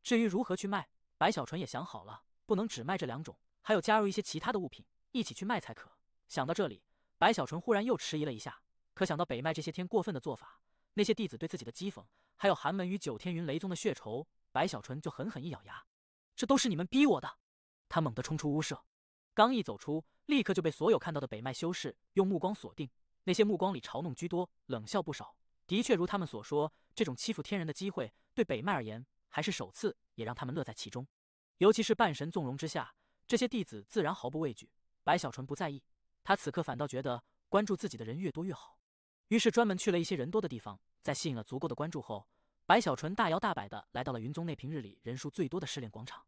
至于如何去卖，白小纯也想好了，不能只卖这2种，还有加入一些其他的物品一起去卖才可。想到这里，白小纯忽然又迟疑了一下，可想到北麦这些天过分的做法，那些弟子对自己的讥讽，还有寒门与九天云雷宗的血仇，白小纯就狠狠一咬牙，这都是你们逼我的。他猛地冲出屋舍，刚一走出，立刻就被所有看到的北麦修士用目光锁定，那些目光里嘲弄居多，冷笑不少。的确如他们所说，这种欺负天人的机会对北麦而言还是首次，也让他们乐在其中。尤其是半神纵容之下，这些弟子自然毫不畏惧。白小纯不在意，他此刻反倒觉得关注自己的人越多越好，于是专门去了一些人多的地方。在吸引了足够的关注后，白小纯大摇大摆地来到了云宗内平日里人数最多的试炼广场。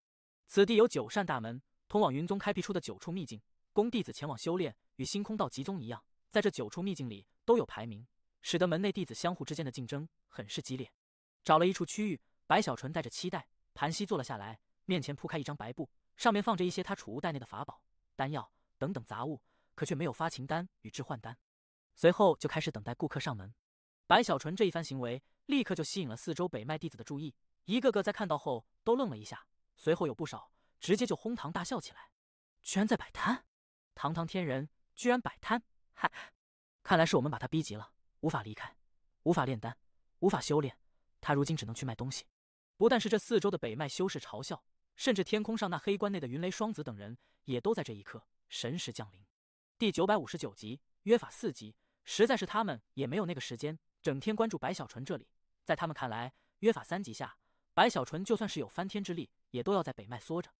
此地有9扇大门，通往云宗开辟出的9处秘境，供弟子前往修炼，与星空道集宗一样，在这9处秘境里都有排名，使得门内弟子相互之间的竞争很是激烈。找了一处区域，白小纯带着期待盘膝坐了下来，面前铺开一张白布，上面放着一些他储物袋内的法宝、丹药等等杂物，可却没有发情丹与置换丹。随后就开始等待顾客上门。白小纯这一番行为立刻就吸引了四周北麦弟子的注意，一个个在看到后都愣了一下，随后有不少直接就哄堂大笑起来。居然在摆摊！堂堂天人居然摆摊！嗨，看来是我们把他逼急了，无法离开，无法炼丹，无法修炼，他如今只能去卖东西。不但是这四周的北麦修士嘲笑，甚至天空上那黑棺内的云雷双子等人也都在这一刻神识降临。第959集约法4级，实在是他们也没有那个时间整天关注白小纯这里。在他们看来，约法3级下，白小纯就算是有翻天之力，也都要在北麦缩着。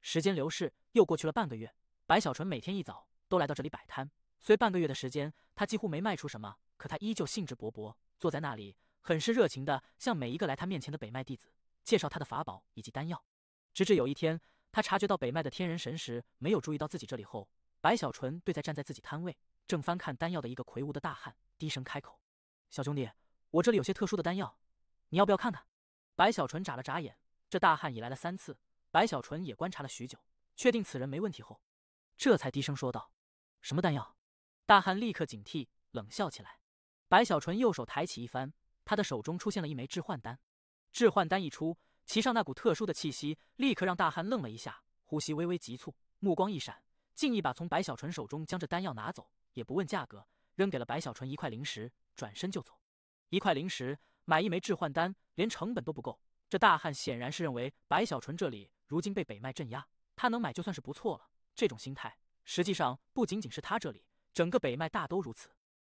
时间流逝，又过去了半个月，白小纯每天一早都来到这里摆摊。虽半个月的时间，他几乎没卖出什么，可他依旧兴致勃勃，坐在那里，很是热情地向每一个来他面前的北麦弟子介绍他的法宝以及丹药。直至有一天，他察觉到北麦的天人神识没有注意到自己这里后，白小纯对在站在自己摊位正翻看丹药的一个魁梧的大汉低声开口：“小兄弟，我这里有些特殊的丹药，你要不要看看？”白小纯眨了眨眼，这大汉已来了3次，白小纯也观察了许久，确定此人没问题后，这才低声说道：“什么丹药？”大汉立刻警惕，冷笑起来。白小纯右手抬起一番，他的手中出现了一枚置换丹。置换丹一出，其上那股特殊的气息立刻让大汉愣了一下，呼吸微微急促，目光一闪，竟一把从白小纯手中将这丹药拿走，也不问价格，扔给了白小纯1块灵石，转身就走。1块灵石买1枚置换丹，连成本都不够。这大汉显然是认为白小纯这里如今被北麦镇压，他能买就算是不错了。这种心态，实际上不仅仅是他这里，整个北麦大都如此。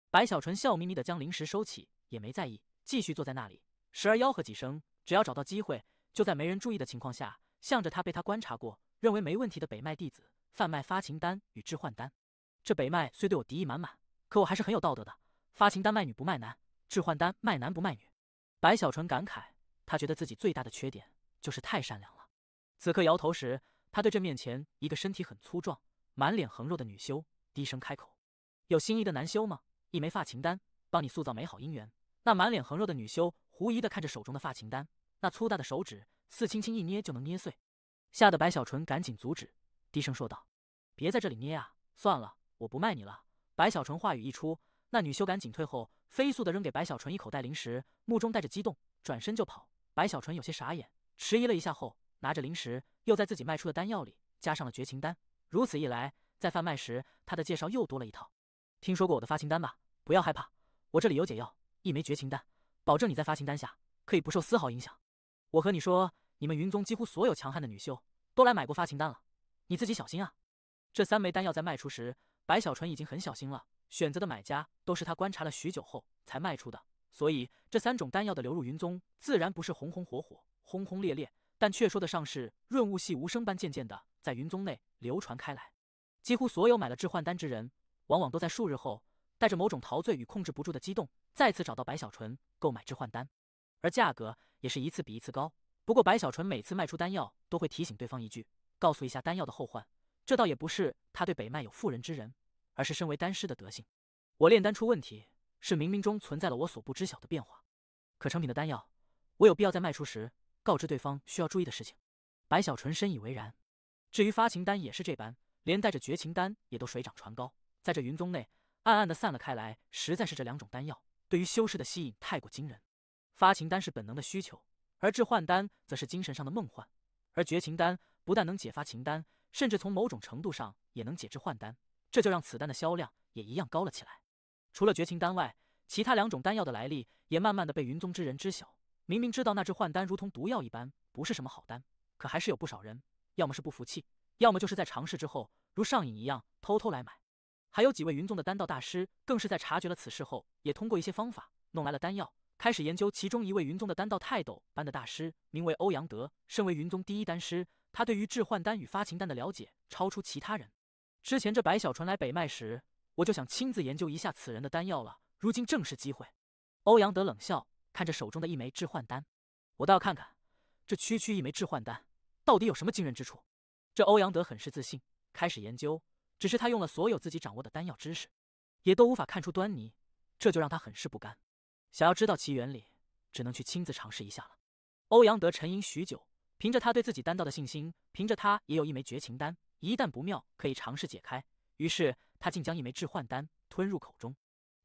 白小纯笑眯眯地将灵石收起，也没在意，继续坐在那里，时而吆喝几声，只要找到机会，就在没人注意的情况下，向着他被他观察过、认为没问题的北麦弟子贩卖发情丹与置换丹。这北麦虽对我敌意满满，可我还是很有道德的，发情丹卖女不卖男，置换丹卖男不卖女。白小纯感慨，他觉得自己最大的缺点就是太善良了。此刻摇头时，他对这面前一个身体很粗壮、满脸横肉的女修低声开口：“有心仪的男修吗？1枚发情丹，帮你塑造美好姻缘。”那满脸横肉的女修狐疑地看着手中的发情丹，那粗大的手指似轻轻一捏就能捏碎，吓得白小纯赶紧阻止，低声说道：“别在这里捏啊，算了，我不卖你了。”白小纯话语一出，那女修赶紧退后，飞速地扔给白小纯1口袋灵石，目中带着激动，转身就跑。白小纯有些傻眼，迟疑了一下后，拿着灵石又在自己卖出的丹药里加上了绝情丹。如此一来，在贩卖时他的介绍又多了一套。听说过我的发情丹吧？不要害怕，我这里有解药，1枚绝情丹，保证你在发情丹下可以不受丝毫影响。我和你说，你们云宗几乎所有强悍的女修都来买过发情丹了，你自己小心啊。这3枚丹药在卖出时，白小纯已经很小心了，选择的买家都是他观察了许久后才卖出的，所以这3种丹药的流入云宗自然不是红红火火、轰轰烈烈，但却说得上是润物细无声般渐渐的在云宗内流传开来。几乎所有买了置换丹之人，往往都在数日后带着某种陶醉与控制不住的激动，再次找到白小纯购买置换丹，而价格也是一次比一次高。不过白小纯每次卖出丹药都会提醒对方一句，告诉一下丹药的后患，这倒也不是他对北麦有妇人之仁，而是身为丹师的德性。我炼丹出问题，是冥冥中存在了我所不知晓的变化，可成品的丹药，我有必要在卖出时告知对方需要注意的事情。白小纯深以为然。至于发情丹也是这般，连带着绝情丹也都水涨船高，在这云宗内暗暗地散了开来。实在是这2种丹药对于修士的吸引太过惊人。发情丹是本能的需求，而致幻丹则是精神上的梦幻。而绝情丹不但能解发情丹，甚至从某种程度上也能解致幻丹，这就让此丹的销量也一样高了起来。除了绝情丹外，其他2种丹药的来历也慢慢的被云宗之人知晓。明明知道那致幻丹如同毒药一般，不是什么好丹，可还是有不少人，要么是不服气，要么就是在尝试之后如上瘾一样偷偷来买。还有几位云宗的丹道大师，更是在察觉了此事后，也通过一些方法弄来了丹药，开始研究。其中一位云宗的丹道泰斗般的大师，名为欧阳德，身为云宗第一丹师，他对于致幻丹与发情丹的了解超出其他人。之前这白小纯来北麦时，我就想亲自研究一下此人的丹药了，如今正是机会。欧阳德冷笑，看着手中的一枚致幻丹，我倒要看看这区区一枚致幻丹到底有什么惊人之处。这欧阳德很是自信，开始研究。只是他用了所有自己掌握的丹药知识，也都无法看出端倪，这就让他很是不甘。想要知道其原理，只能去亲自尝试一下了。欧阳德沉吟许久，凭着他对自己丹道的信心，凭着他也有一枚绝情丹，一旦不妙可以尝试解开。于是他竟将一枚致幻丹吞入口中。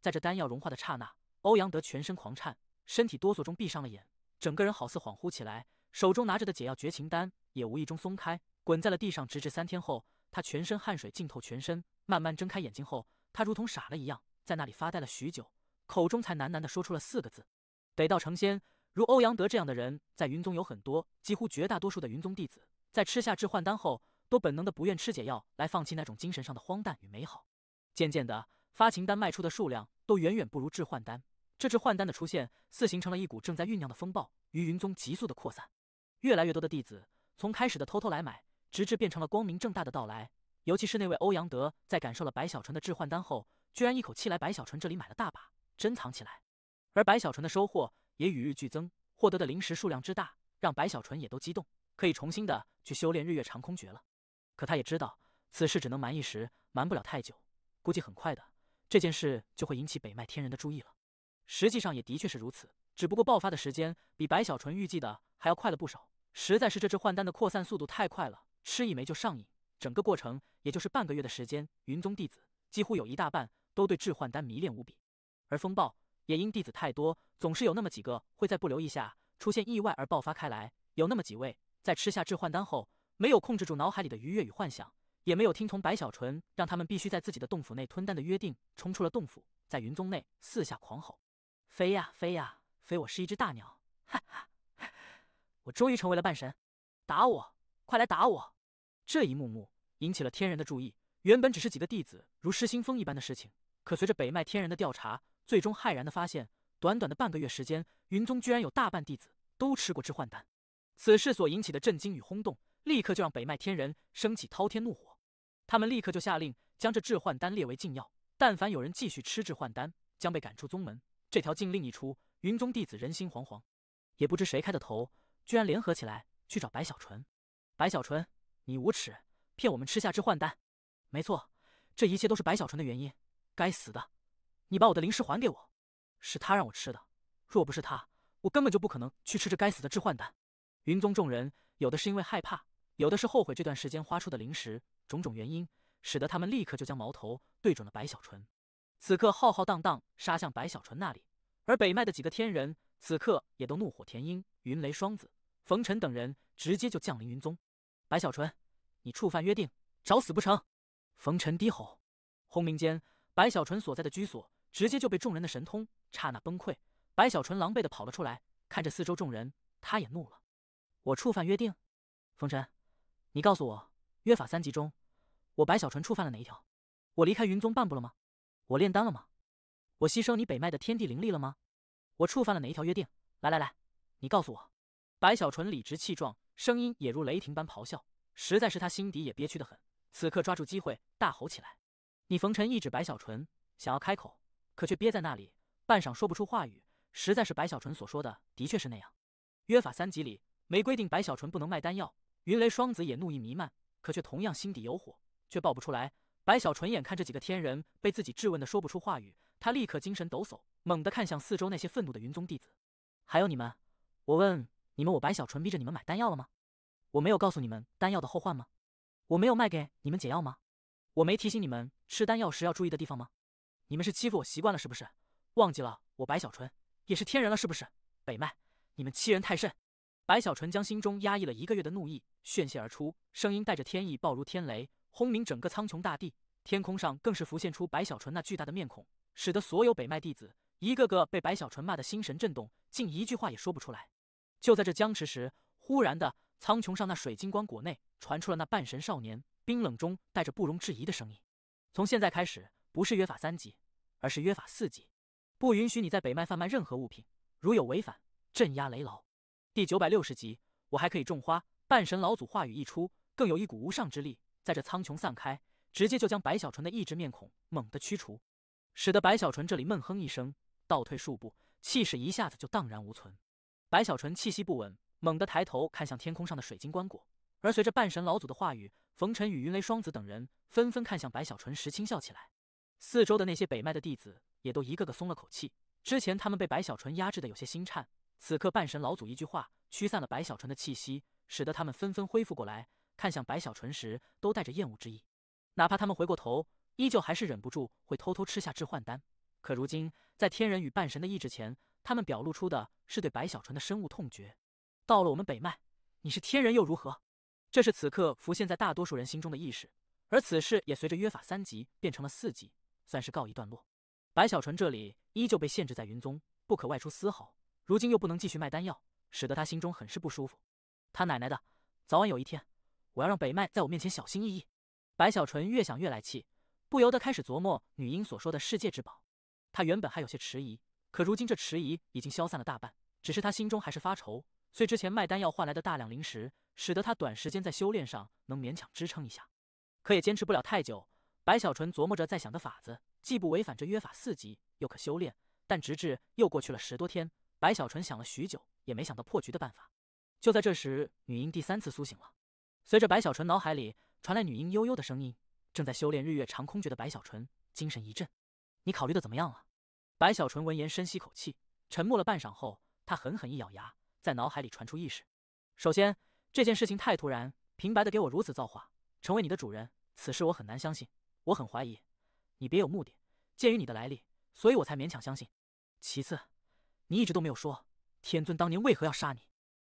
在这丹药融化的刹那，欧阳德全身狂颤，身体哆嗦中闭上了眼，整个人好似恍惚起来，手中拿着的解药绝情丹也无意中松开，滚在了地上。直至3天后，他全身汗水浸透全身，慢慢睁开眼睛后，他如同傻了一样，在那里发呆了许久，口中才喃喃地说出了4个字：得道成仙。如欧阳德这样的人，在云宗有很多，几乎绝大多数的云宗弟子，在吃下致幻丹后，都本能的不愿吃解药来放弃那种精神上的荒诞与美好。渐渐的，发情丹卖出的数量都远远不如致幻丹。这致幻丹的出现，似形成了一股正在酝酿的风暴，于云宗急速的扩散。越来越多的弟子，从开始的偷偷来买，直至变成了光明正大的到来。尤其是那位欧阳德，在感受了白小纯的致幻丹后，居然一口气来白小纯这里买了大把，珍藏起来。而白小纯的收获也与日俱增，获得的灵石数量之大，让白小纯也都激动，可以重新的去修炼日月长空诀了。可他也知道，此事只能瞒一时，瞒不了太久，估计很快的，这件事就会引起北麦天人的注意了。实际上也的确是如此，只不过爆发的时间比白小纯预计的还要快了不少。实在是这致幻丹的扩散速度太快了，吃一枚就上瘾。整个过程也就是半个月的时间，云宗弟子几乎有一大半都对致幻丹迷恋无比。而风暴也因弟子太多，总是有那么几个会在不留意下出现意外而爆发开来。有那么几位在吃下致幻丹后，没有控制住脑海里的愉悦与幻想，也没有听从白小纯让他们必须在自己的洞府内吞丹的约定，冲出了洞府，在云宗内四下狂吼：飞呀飞呀飞，我是一只大鸟，哈哈，我终于成为了半神，打我，快来打我！这一幕幕引起了天人的注意。原本只是几个弟子如失心疯一般的事情，可随着北麦天人的调查，最终骇然的发现，短短的半个月时间，云宗居然有大半弟子都吃过致幻丹。此事所引起的震惊与轰动，立刻就让北麦天人升起滔天怒火。他们立刻就下令将这致幻丹列为禁药，但凡有人继续吃致幻丹，将被赶出宗门。这条禁令一出，云宗弟子人心惶惶，也不知谁开的头，居然联合起来去找白小纯。白小纯，你无耻，骗我们吃下致幻丹！没错，这一切都是白小纯的原因。该死的，你把我的灵石还给我！是他让我吃的，若不是他，我根本就不可能去吃这该死的致幻丹。云宗众人有的是因为害怕，有的是后悔这段时间花出的灵石，种种原因使得他们立刻就将矛头对准了白小纯。此刻浩浩荡荡杀向白小纯那里，而北麦的几个天人此刻也都怒火填膺，云雷双子、冯尘等人直接就降临云宗。白小纯，你触犯约定，找死不成？冯尘低吼。轰鸣间，白小纯所在的居所直接就被众人的神通刹那崩溃。白小纯狼狈的跑了出来，看着四周众人，他也怒了。我触犯约定？冯尘，你告诉我，约法3级中，我白小纯触犯了哪一条？我离开云宗半步了吗？我炼丹了吗？我牺牲你北麦的天地灵力了吗？我触犯了哪一条约定？来来来，你告诉我！白小纯理直气壮，声音也如雷霆般咆哮，实在是他心底也憋屈得很。此刻抓住机会大吼起来。你冯尘一指白小纯，想要开口，可却憋在那里，半晌说不出话语。实在是白小纯所说的的确是那样。约法3级里没规定白小纯不能卖丹药。云雷双子也怒意弥漫，可却同样心底有火，却爆不出来。白小纯眼看这几个天人被自己质问的说不出话语，他立刻精神抖擞，猛地看向四周那些愤怒的云宗弟子。还有你们，我问你们，我白小纯逼着你们买丹药了吗？我没有告诉你们丹药的后患吗？我没有卖给你们解药吗？我没提醒你们吃丹药时要注意的地方吗？你们是欺负我习惯了是不是？忘记了我白小纯也是天人了是不是？北麦，你们欺人太甚！白小纯将心中压抑了1个月的怒意宣泄而出，声音带着天意，暴如天雷，轰鸣整个苍穹大地。天空上更是浮现出白小纯那巨大的面孔，使得所有北脉弟子一个个被白小纯骂得心神震动，竟一句话也说不出来。就在这僵持时，忽然的，苍穹上那水晶棺椁内传出了那半神少年冰冷中带着不容置疑的声音：从现在开始，不是约法3级，而是约法4级，不允许你在北脉贩卖任何物品，如有违反，镇压雷牢。第960集，我还可以种花。半神老祖话语一出，更有一股无上之力在这苍穹散开，直接就将白小纯的意志面孔猛地驱除，使得白小纯这里闷哼一声，倒退数步，气势一下子就荡然无存。白小纯气息不稳，猛地抬头看向天空上的水晶棺椁，而随着半神老祖的话语，冯晨与云雷双子等人纷纷看向白小纯时轻笑起来。四周的那些北脉的弟子也都一个个松了口气，之前他们被白小纯压制的有些心颤，此刻半神老祖一句话驱散了白小纯的气息，使得他们纷纷恢复过来，看向白小纯时都带着厌恶之意。哪怕他们回过头，依旧还是忍不住会偷偷吃下致幻丹，可如今在天人与半神的意志前，他们表露出的是对白小纯的深恶痛绝。到了我们北脉，你是天人又如何？这是此刻浮现在大多数人心中的意识，而此事也随着约法3级变成了4级，算是告一段落。白小纯这里依旧被限制在云宗，不可外出丝毫，如今又不能继续卖丹药，使得他心中很是不舒服。他奶奶的，早晚有一天，我要让北脉在我面前小心翼翼。白小纯越想越来气，不由得开始琢磨女婴所说的世界之宝。他原本还有些迟疑，可如今这迟疑已经消散了大半，只是他心中还是发愁，虽之前卖丹药换来的大量灵石，使得他短时间在修炼上能勉强支撑一下，可也坚持不了太久。白小纯琢磨着在想的法子，既不违反这约法4级，又可修炼，但直至又过去了10多天，白小纯想了许久，也没想到破局的办法。就在这时，女婴第3次苏醒了。随着白小纯脑海里传来女婴悠悠的声音，正在修炼日月长空诀的白小纯精神一振：“你考虑的怎么样了？”白小纯闻言深吸口气，沉默了半晌后，他狠狠一咬牙，在脑海里传出意识：“首先，这件事情太突然，平白的给我如此造化，成为你的主人，此事我很难相信，我很怀疑你别有目的。鉴于你的来历，所以我才勉强相信。其次，你一直都没有说天尊当年为何要杀你。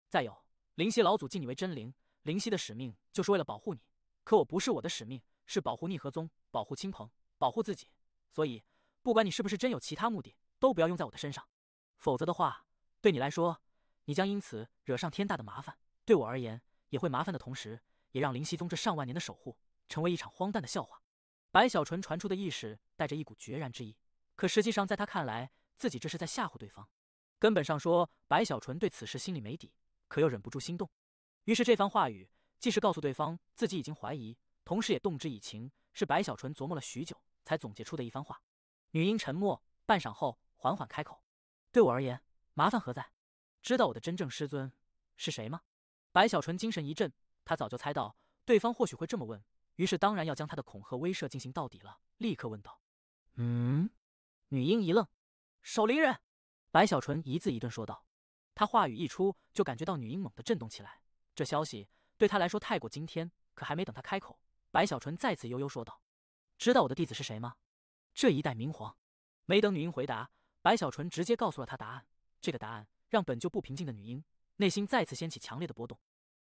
再有，灵犀老祖敬你为真灵，灵犀的使命就是为了保护你，可我不是，我的使命是保护逆河宗，保护亲朋，保护自己。所以，不管你是不是真有其他目的，都不要用在我的身上，否则的话，对你来说，你将因此惹上天大的麻烦。对我而言，也会麻烦的同时，也让灵犀宗这上万年的守护成为一场荒诞的笑话。”白小纯传出的意识带着一股决然之意，可实际上在他看来，自己这是在吓唬对方。根本上说，白小纯对此事心里没底，可又忍不住心动。于是这番话语既是告诉对方自己已经怀疑，同时也动之以情，是白小纯琢磨了许久才总结出的一番话。女婴沉默半晌后缓缓开口：“对我而言，麻烦何在？知道我的真正师尊是谁吗？”白小纯精神一振，他早就猜到对方或许会这么问，于是当然要将他的恐吓威慑进行到底了，立刻问道：“女婴一愣：“守灵人。”白小纯一字一顿说道。他话语一出，就感觉到女婴猛地震动起来。这消息对他来说太过惊天，可还没等他开口，白小纯再次悠悠说道：“知道我的弟子是谁吗？这一代明皇。”没等女婴回答，白小纯直接告诉了他答案。这个答案让本就不平静的女婴内心再次掀起强烈的波动。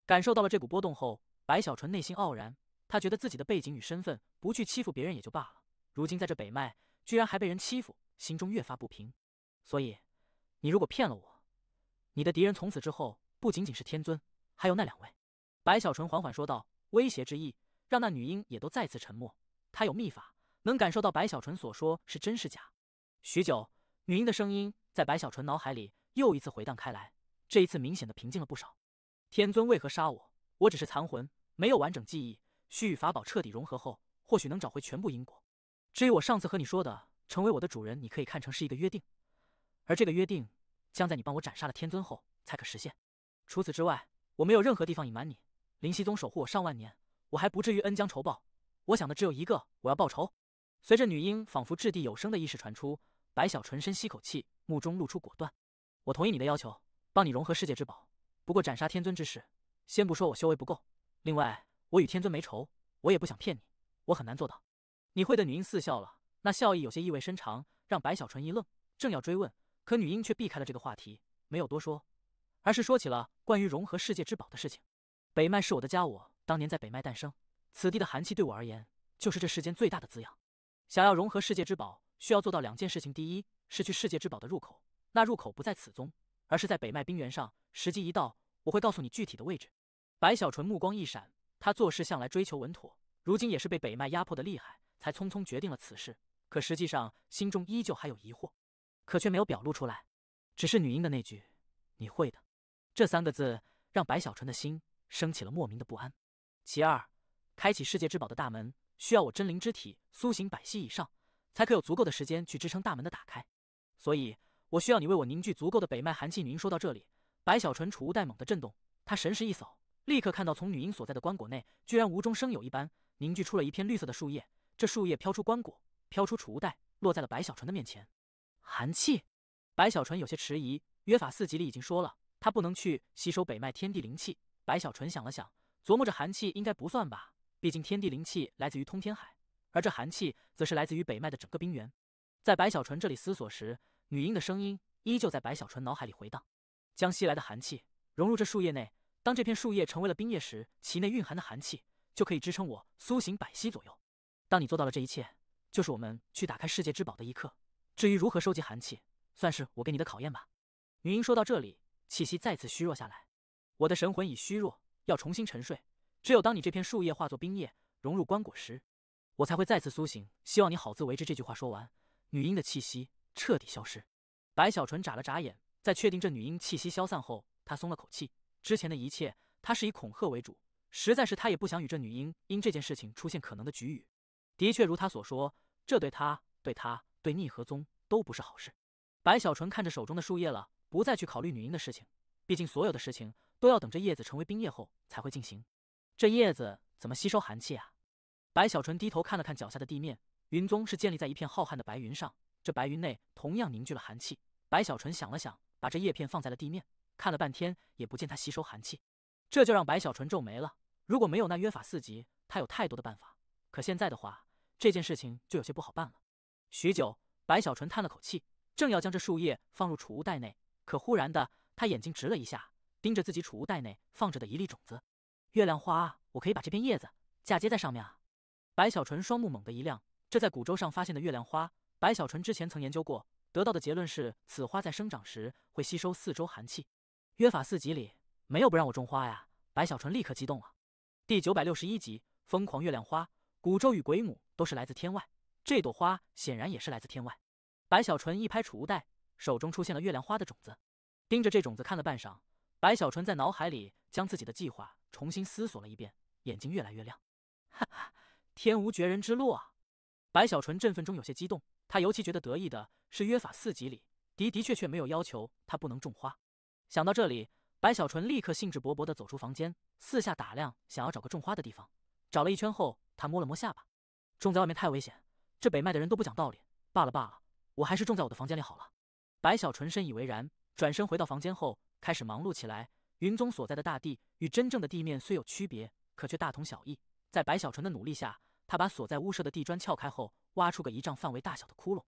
感受到了这股波动后，白小纯内心傲然，他觉得自己的背景与身份，不去欺负别人也就罢了，如今在这北脉居然还被人欺负，心中越发不平。所以，你如果骗了我，你的敌人从此之后不仅仅是天尊，还有那2位。白小纯缓缓说道，威胁之意让那女婴也都再次沉默。她有秘法，能感受到白小纯所说是真是假。许久，女婴的声音在白小纯脑海里又一次回荡开来，这一次明显的平静了不少。天尊为何杀我？我只是残魂，没有完整记忆，需与法宝彻底融合后，或许能找回全部因果。至于我上次和你说的成为我的主人，你可以看成是一个约定，而这个约定将在你帮我斩杀了天尊后才可实现。除此之外，我没有任何地方隐瞒你。灵犀宗守护我上万年，我还不至于恩将仇报。我想的只有一个，我要报仇。随着女婴仿佛掷地有声的意识传出，白小纯深吸口气，目中露出果断。我同意你的要求，帮你融合世界之宝。不过斩杀天尊之事，先不说我修为不够，另外我与天尊没仇，我也不想骗你，我很难做到。你会的。女婴似笑了，那笑意有些意味深长，让白小纯一愣，正要追问，可女婴却避开了这个话题，没有多说。而是说起了关于融合世界之宝的事情。北麦是我的家，我当年在北麦诞生，此地的寒气对我而言就是这世间最大的滋养。想要融合世界之宝，需要做到2件事情：第一，是去世界之宝的入口，那入口不在此宗，而是在北麦冰原上。时机一到，我会告诉你具体的位置。白小纯目光一闪，他做事向来追求稳妥，如今也是被北麦压迫的厉害，才匆匆决定了此事。可实际上心中依旧还有疑惑，可却没有表露出来。只是女婴的那句“你会的”这3个字，让白小纯的心升起了莫名的不安。其二，开启世界之宝的大门，需要我真灵之体苏醒100息以上，才可有足够的时间去支撑大门的打开。所以，我需要你为我凝聚足够的北麦寒气。女婴说到这里，白小纯储物袋猛地震动，他神识一扫，立刻看到从女婴所在的棺椁内，居然无中生有一般凝聚出了一片绿色的树叶。这树叶飘出棺椁，飘出储物袋，落在了白小纯的面前。寒气，白小纯有些迟疑。约法4集里已经说了，他不能去吸收北麦天地灵气。白小纯想了想，琢磨着寒气应该不算吧，毕竟天地灵气来自于通天海，而这寒气则是来自于北麦的整个冰原。在白小纯这里思索时，女婴的声音依旧在白小纯脑海里回荡。将吸来的寒气融入这树叶内，当这片树叶成为了冰叶时，其内蕴含的寒气就可以支撑我苏醒100息左右。当你做到了这一切，就是我们去打开世界之宝的一刻。至于如何收集寒气，算是我给你的考验吧。女婴说到这里，气息再次虚弱下来。我的神魂已虚弱，要重新沉睡。只有当你这片树叶化作冰叶融入棺椁时，我才会再次苏醒。希望你好自为之。这句话说完，女婴的气息彻底消失。白小纯眨了眨眼，在确定这女婴气息消散后，他松了口气。之前的一切，他是以恐吓为主，实在是他也不想与这女婴因这件事情出现可能的局域。的确如他所说，这对他、对逆和宗都不是好事。白小纯看着手中的树叶了，不再去考虑女婴的事情，毕竟所有的事情都要等这叶子成为冰叶后才会进行。这叶子怎么吸收寒气啊？白小纯低头看了看脚下的地面，云宗是建立在一片浩瀚的白云上，这白云内同样凝聚了寒气。白小纯想了想，把这叶片放在了地面，看了半天也不见它吸收寒气，这就让白小纯皱眉了。如果没有那约法4集，他有太多的办法，可现在的话，这件事情就有些不好办了。许久，白小纯叹了口气，正要将这树叶放入储物袋内，可忽然的，他眼睛直了一下，盯着自己储物袋内放着的一粒种子。月亮花，我可以把这片叶子嫁接在上面啊！白小纯双目猛地一亮，这在古州上发现的月亮花，白小纯之前曾研究过，得到的结论是此花在生长时会吸收4周寒气。约法4集里没有不让我种花呀！白小纯立刻激动了。第961集，疯狂月亮花，古咒与鬼母都是来自天外，这朵花显然也是来自天外。白小纯一拍储物袋，手中出现了月亮花的种子。盯着这种子看了半晌，白小纯在脑海里将自己的计划重新思索了一遍，眼睛越来越亮。哈哈，天无绝人之路啊！白小纯振奋中有些激动，他尤其觉得得意的是约法4集里的确没有要求他不能种花。想到这里，白小纯立刻兴致勃勃地走出房间，四下打量，想要找个种花的地方。找了一圈后，他摸了摸下巴，种在外面太危险，这北麦的人都不讲道理。罢了，我还是种在我的房间里好了。白小纯深以为然，转身回到房间后，开始忙碌起来。云宗所在的大地与真正的地面虽有区别，可却大同小异。在白小纯的努力下，他把所在屋舍的地砖撬开后，挖出个1丈范围大小的窟窿。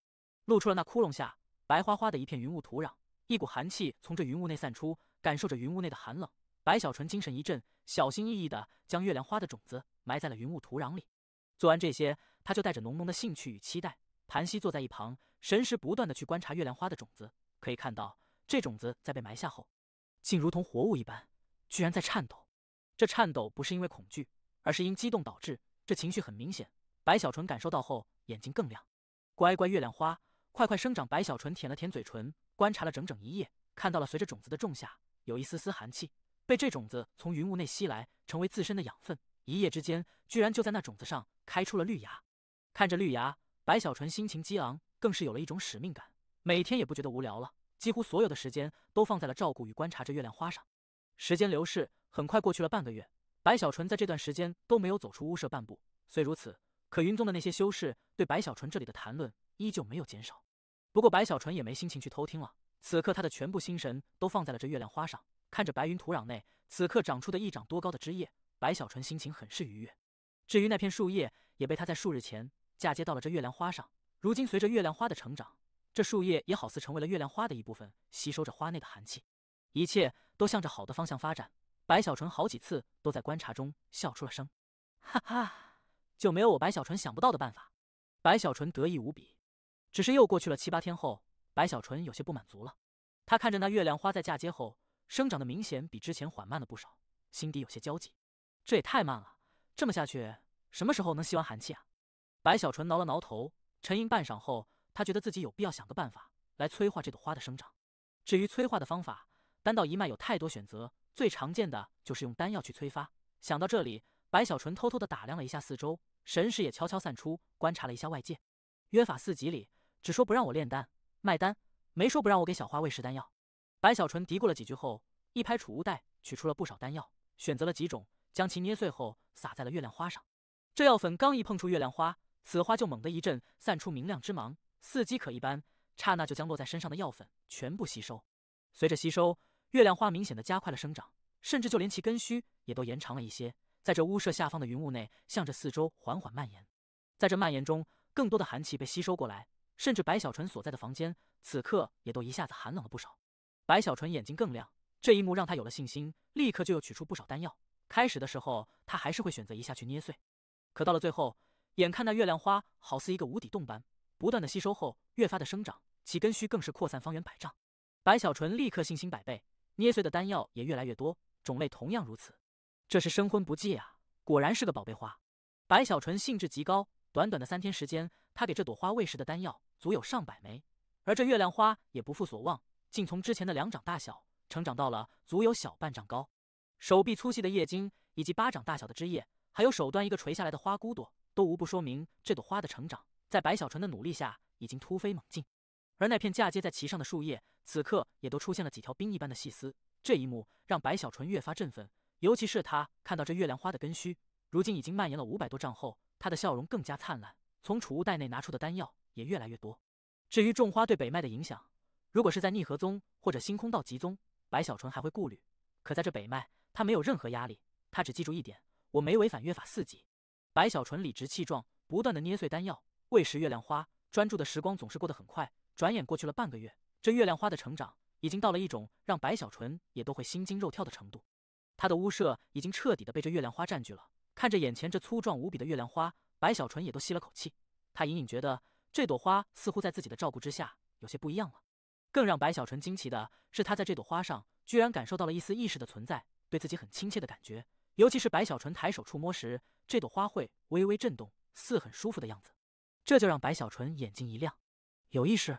露出了那窟窿下白花花的一片云雾土壤，一股寒气从这云雾内散出，感受着云雾内的寒冷。白小纯精神一振，小心翼翼地将月亮花的种子埋在了云雾土壤里。做完这些，他就带着浓浓的兴趣与期待，盘膝坐在一旁，神识不断地去观察月亮花的种子。可以看到，这种子在被埋下后，竟如同活物一般，居然在颤抖。这颤抖不是因为恐惧，而是因激动导致，这情绪很明显。白小纯感受到后，眼睛更亮。乖乖月亮花，快生长！白小纯舔了舔嘴唇，观察了整整一夜，看到了随着种子的种下，有一丝丝寒气被这种子从云雾内吸来，成为自身的养分。一夜之间，居然就在那种子上开出了绿芽。看着绿芽，白小纯心情激昂，更是有了一种使命感。每天也不觉得无聊了，几乎所有的时间都放在了照顾与观察着月亮花上。时间流逝，很快过去了半个月。白小纯在这段时间都没有走出屋舍半步。虽如此，可云宗的那些修士对白小纯这里的谈论依旧没有减少。不过白小纯也没心情去偷听了，此刻他的全部心神都放在了这月亮花上，看着白云土壤内此刻长出的1掌多高的枝叶，白小纯心情很是愉悦。至于那片树叶，也被他在数日前嫁接到了这月亮花上。如今随着月亮花的成长，这树叶也好似成为了月亮花的一部分，吸收着花内的寒气。一切都向着好的方向发展。白小纯好几次都在观察中笑出了声，哈哈，就没有我白小纯想不到的办法。白小纯得意无比。只是又过去了7、8天后，白小纯有些不满足了。他看着那月亮花在嫁接后生长的明显比之前缓慢了不少，心底有些焦急。这也太慢了，这么下去什么时候能吸完寒气啊？白小纯挠了挠头，沉吟半晌后，他觉得自己有必要想个办法来催化这朵花的生长。至于催化的方法，丹道一脉有太多选择，最常见的就是用丹药去催发。想到这里，白小纯偷偷地打量了一下四周，神识也悄悄散出，观察了一下外界。约法4集里只说不让我炼丹卖丹，没说不让我给小花喂食丹药。白小纯嘀咕了几句后，一拍储物袋，取出了不少丹药，选择了几种，将其捏碎后撒在了月亮花上。这药粉刚一碰触月亮花，此花就猛地一震，散出明亮之芒，似饥渴一般，刹那就将落在身上的药粉全部吸收。随着吸收，月亮花明显的加快了生长，甚至就连其根须也都延长了一些，在这屋舍下方的云雾内，向着四周缓缓蔓延。在这蔓延中，更多的寒气被吸收过来，甚至白小纯所在的房间此刻也都一下子寒冷了不少。白小纯眼睛更亮，这一幕让他有了信心，立刻就又取出不少丹药。开始的时候，他还是会选择一下去捏碎，可到了最后，眼看那月亮花好似一个无底洞般，不断的吸收后越发的生长，其根须更是扩散方圆100丈。白小纯立刻信心百倍，捏碎的丹药也越来越多，种类同样如此。这是生婚不忌啊，果然是个宝贝花。白小纯兴致极高，短短的3天时间，他给这朵花喂食的丹药足有上百枚，而这月亮花也不负所望，竟从之前的2掌大小成长到了足有小半丈高。手臂粗细的叶茎以及8掌大小的枝叶，还有手端一个垂下来的花骨朵，都无不说明这朵花的成长在白小纯的努力下已经突飞猛进。而那片嫁接在其上的树叶，此刻也都出现了几条冰一般的细丝。这一幕让白小纯越发振奋，尤其是他看到这月亮花的根须如今已经蔓延了500多丈后，他的笑容更加灿烂，从储物袋内拿出的丹药也越来越多。至于种花对北脉的影响，如果是在逆河宗或者星空道极宗，白小纯还会顾虑，可在这北脉，他没有任何压力，他只记住一点，我没违反约法4集。白小纯理直气壮，不断的捏碎丹药，喂食月亮花，专注的时光总是过得很快，转眼过去了半个月，这月亮花的成长已经到了一种让白小纯也都会心惊肉跳的程度。他的屋舍已经彻底的被这月亮花占据了，看着眼前这粗壮无比的月亮花，白小纯也都吸了口气。他隐隐觉得这朵花似乎在自己的照顾之下有些不一样了。更让白小纯惊奇的是，他在这朵花上居然感受到了一丝意识的存在，对自己很亲切的感觉。尤其是白小纯抬手触摸时，这朵花会微微震动，似很舒服的样子。这就让白小纯眼睛一亮，有意识，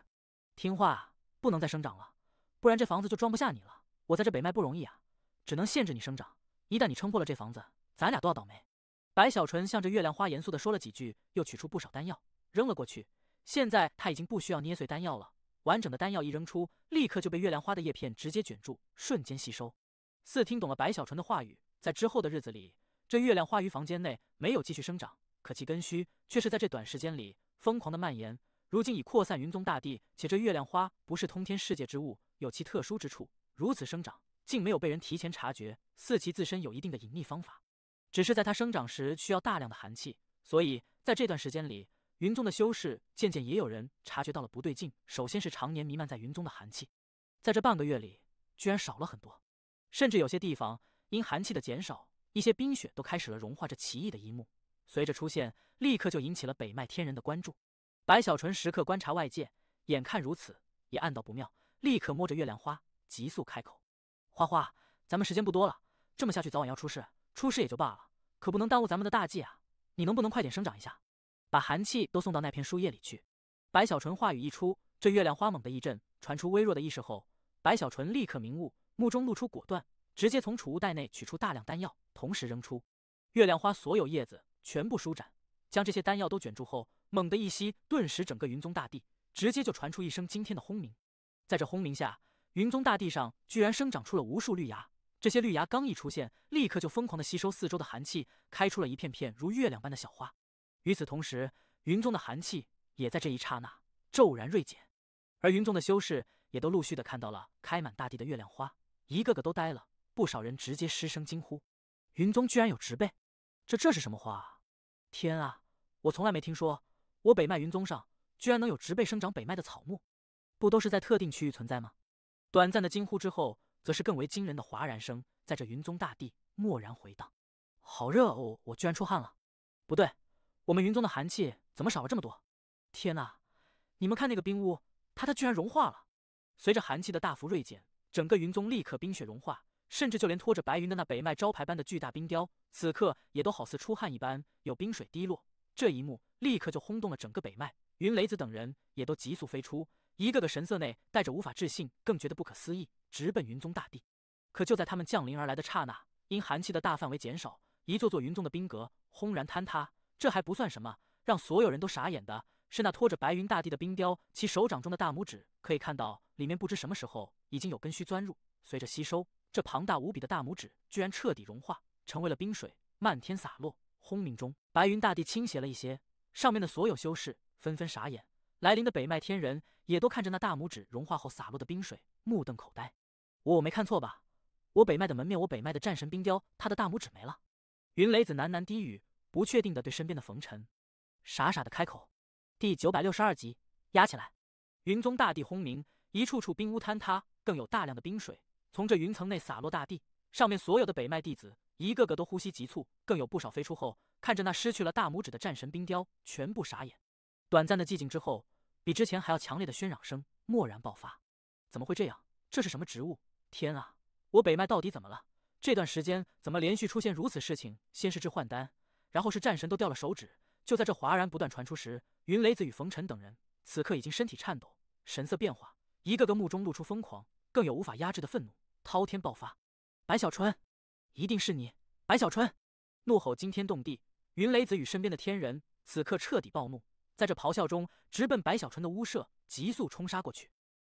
听话，不能再生长了，不然这房子就装不下你了。我在这北脉不容易啊，只能限制你生长，一旦你撑破了这房子，咱俩都要倒霉。白小纯向着月亮花严肃地说了几句，又取出不少丹药扔了过去。现在他已经不需要捏碎丹药了，完整的丹药一扔出，立刻就被月亮花的叶片直接卷住，瞬间吸收。似听懂了白小纯的话语，在之后的日子里，这月亮花于房间内没有继续生长，可其根须却是在这短时间里疯狂的蔓延，如今已扩散云宗大地。且这月亮花不是通天世界之物，有其特殊之处，如此生长竟没有被人提前察觉，似其自身有一定的隐匿方法。只是在它生长时需要大量的寒气，所以在这段时间里，云宗的修士渐渐也有人察觉到了不对劲。首先是常年弥漫在云宗的寒气，在这半个月里居然少了很多，甚至有些地方因寒气的减少，一些冰雪都开始了融化。这奇异的一幕随着出现，立刻就引起了北脉天人的关注。白小纯时刻观察外界，眼看如此，也暗道不妙，立刻摸着月亮花，急速开口：“花花，咱们时间不多了，这么下去早晚要出事，出事也就罢了，可不能耽误咱们的大计啊！你能不能快点生长一下，把寒气都送到那片树叶里去？”白小纯话语一出，这月亮花猛地一震，传出微弱的意识后，白小纯立刻明悟，目中露出果断，直接从储物袋内取出大量丹药，同时扔出。月亮花所有叶子全部舒展，将这些丹药都卷住后，猛地一吸，顿时整个云宗大地直接就传出一声惊天的轰鸣。在这轰鸣下，云宗大地上居然生长出了无数绿芽，这些绿芽刚一出现，立刻就疯狂地吸收四周的寒气，开出了一片片如月亮般的小花。与此同时，云宗的寒气也在这一刹那骤然锐减，而云宗的修士也都陆续地看到了开满大地的月亮花，一个个都呆了，不少人直接失声惊呼：云宗居然有植被，这是什么花啊？天啊，我从来没听说，我北脉云宗上居然能有植被生长北脉的草木，不都是在特定区域存在吗？短暂的惊呼之后，则是更为惊人的哗然声，在这云宗大地蓦然回荡。好热哦，我居然出汗了。不对，我们云宗的寒气怎么少了这么多？天哪，你们看那个冰屋，它居然融化了。随着寒气的大幅锐减，整个云宗立刻冰雪融化，甚至就连拖着白云的那北脉招牌般的巨大冰雕，此刻也都好似出汗一般，有冰水滴落。这一幕立刻就轰动了整个北脉，云雷子等人也都急速飞出，一个个神色内带着无法置信，更觉得不可思议，直奔云宗大地。可就在他们降临而来的刹那，因寒气的大范围减少，一座座云宗的冰阁轰然坍塌。这还不算什么，让所有人都傻眼的是那拖着白云大地的冰雕，其手掌中的大拇指可以看到里面不知什么时候已经有根须钻入，随着吸收，这庞大无比的大拇指居然彻底融化，成为了冰水，漫天洒落。轰鸣中，白云大地倾斜了一些，上面的所有修士纷纷傻眼，来临的北脉天人也都看着那大拇指融化后洒落的冰水，目瞪口呆。我没看错吧？我北脉的门面，我北脉的战神冰雕，他的大拇指没了。云雷子喃喃低语，不确定的对身边的冯尘傻傻的开口。第962集，压起来！云宗大地轰鸣，一处处冰屋坍塌，更有大量的冰水从这云层内洒落大地。上面所有的北脉弟子一个个都呼吸急促，更有不少飞出后看着那失去了大拇指的战神冰雕，全部傻眼。短暂的寂静之后，比之前还要强烈的喧嚷声蓦然爆发。怎么会这样？这是什么植物？天啊！我北脉到底怎么了？这段时间怎么连续出现如此事情？先是置换丹，然后是战神都掉了手指。就在这哗然不断传出时，云雷子与冯尘等人此刻已经身体颤抖，神色变化，一个个目中露出疯狂，更有无法压制的愤怒滔天爆发。白小纯，一定是你！白小纯！怒吼惊天动地，云雷子与身边的天人此刻彻底暴怒，在这咆哮中直奔白小纯的屋舍急速冲杀过去。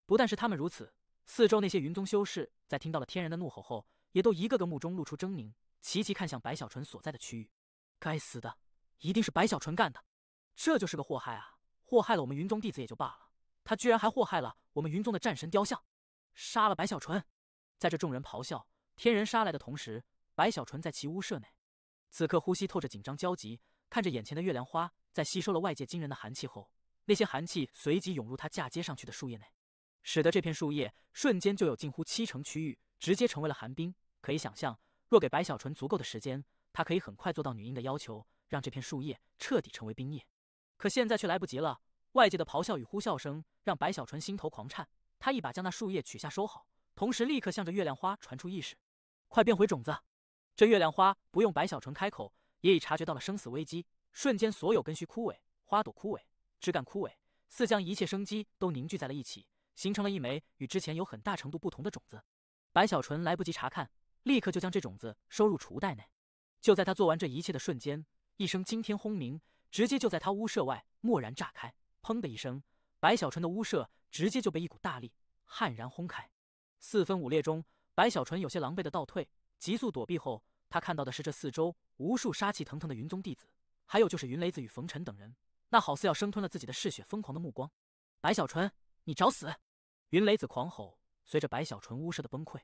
不但是他们如此，四周那些云宗修士在听到了天人的怒吼后，也都一个个目中露出狰狞，齐齐看向白小纯所在的区域。该死的，一定是白小纯干的！这就是个祸害啊！祸害了我们云宗弟子也就罢了，他居然还祸害了我们云宗的战神雕像！杀了白小纯！在这众人咆哮、天人杀来的同时，白小纯在其屋舍内，此刻呼吸透着紧张焦急，看着眼前的月亮花，在吸收了外界惊人的寒气后，那些寒气随即涌入他嫁接上去的树叶内，使得这片树叶瞬间就有近乎70%区域直接成为了寒冰。可以想象，若给白小纯足够的时间，他可以很快做到女婴的要求，让这片树叶彻底成为冰叶。可现在却来不及了，外界的咆哮与呼啸声让白小纯心头狂颤，他一把将那树叶取下收好，同时立刻向着月亮花传出意识：快变回种子！这月亮花不用白小纯开口，也已察觉到了生死危机，瞬间所有根须枯萎，花朵枯萎，枝干枯萎，似将一切生机都凝聚在了一起，形成了一枚与之前有很大程度不同的种子。白小纯来不及查看，立刻就将这种子收入储物袋内。就在他做完这一切的瞬间，一声惊天轰鸣直接就在他屋舍外蓦然炸开，砰的一声，白小纯的屋舍直接就被一股大力悍然轰开。四分五裂中，白小纯有些狼狈的倒退，急速躲避后，他看到的是这四周无数杀气腾腾的云宗弟子，还有就是云雷子与冯尘等人，那好似要生吞了自己的嗜血疯狂的目光。白小纯，你找死！云雷子狂吼，随着白小纯屋舍的崩溃，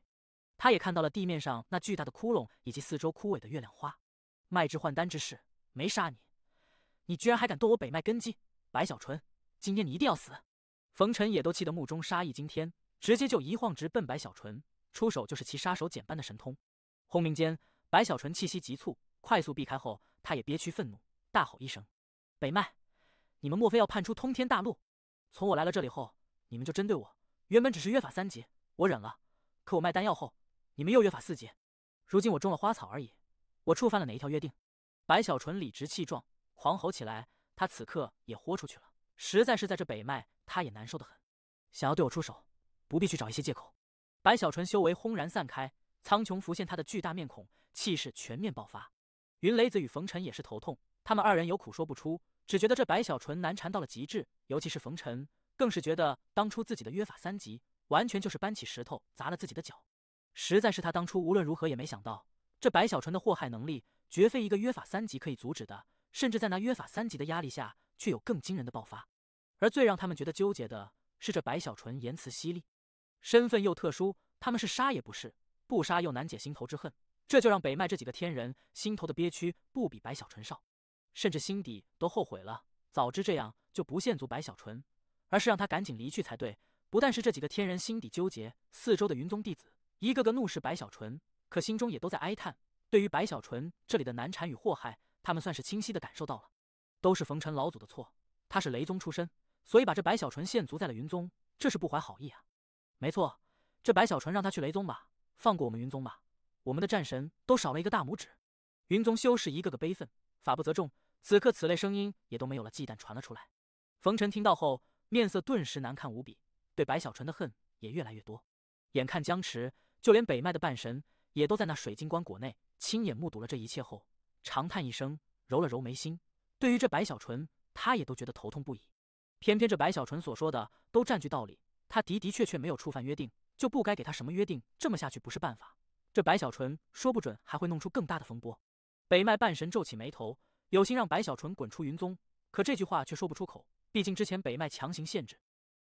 他也看到了地面上那巨大的窟窿以及四周枯萎的月亮花。脉置换丹之事没杀你，你居然还敢动我北脉根基！白小纯，今天你一定要死！冯尘也都气得目中杀意惊天，直接就一晃直奔白小纯，出手就是其杀手锏般的神通。轰鸣间，白小纯气息急促，快速避开后，他也憋屈愤怒，大吼一声：北脉，你们莫非要叛出通天大陆？从我来了这里后，你们就针对我，原本只是约法3级，我忍了，可我卖丹药后，你们又约法4级，如今我种了花草而已，我触犯了哪一条约定？白小纯理直气壮，狂吼起来，他此刻也豁出去了，实在是在这北脉，他也难受得很。想要对我出手，不必去找一些借口。白小纯修为轰然散开，苍穹浮现他的巨大面孔，气势全面爆发。云雷子与冯尘也是头痛，他们二人有苦说不出，只觉得这白小纯难缠到了极致，尤其是冯尘，更是觉得当初自己的约法3级，完全就是搬起石头砸了自己的脚。实在是他当初无论如何也没想到，这白小纯的祸害能力绝非一个约法3级可以阻止的，甚至在那约法3级的压力下，却有更惊人的爆发。而最让他们觉得纠结的是，这白小纯言辞犀利，身份又特殊，他们是杀也不是，不杀又难解心头之恨，这就让北脉这几个天人心头的憋屈不比白小纯少，甚至心底都后悔了，早知这样就不限足白小纯，而是让他赶紧离去才对。不但是这几个天人心底纠结，四周的云宗弟子一个个怒视白小纯，可心中也都在哀叹。对于白小纯这里的难缠与祸害，他们算是清晰的感受到了。都是冯尘老祖的错，他是雷宗出身，所以把这白小纯限足在了云宗，这是不怀好意啊。没错，这白小纯让他去雷宗吧，放过我们云宗吧，我们的战神都少了一个大拇指。云宗修士一个个悲愤，法不责众，此刻此类声音也都没有了忌惮传了出来。冯尘听到后，面色顿时难看无比，对白小纯的恨也越来越多。眼看僵持，就连北脉的半神也都在那水晶棺椁内亲眼目睹了这一切后，长叹一声，揉了揉眉心。对于这白小纯，他也都觉得头痛不已。偏偏这白小纯所说的都占据道理，他的确没有触犯约定，就不该给他什么约定，这么下去不是办法。这白小纯说不准还会弄出更大的风波。北脉半神皱起眉头，有心让白小纯滚出云宗，可这句话却说不出口，毕竟之前北脉强行限制，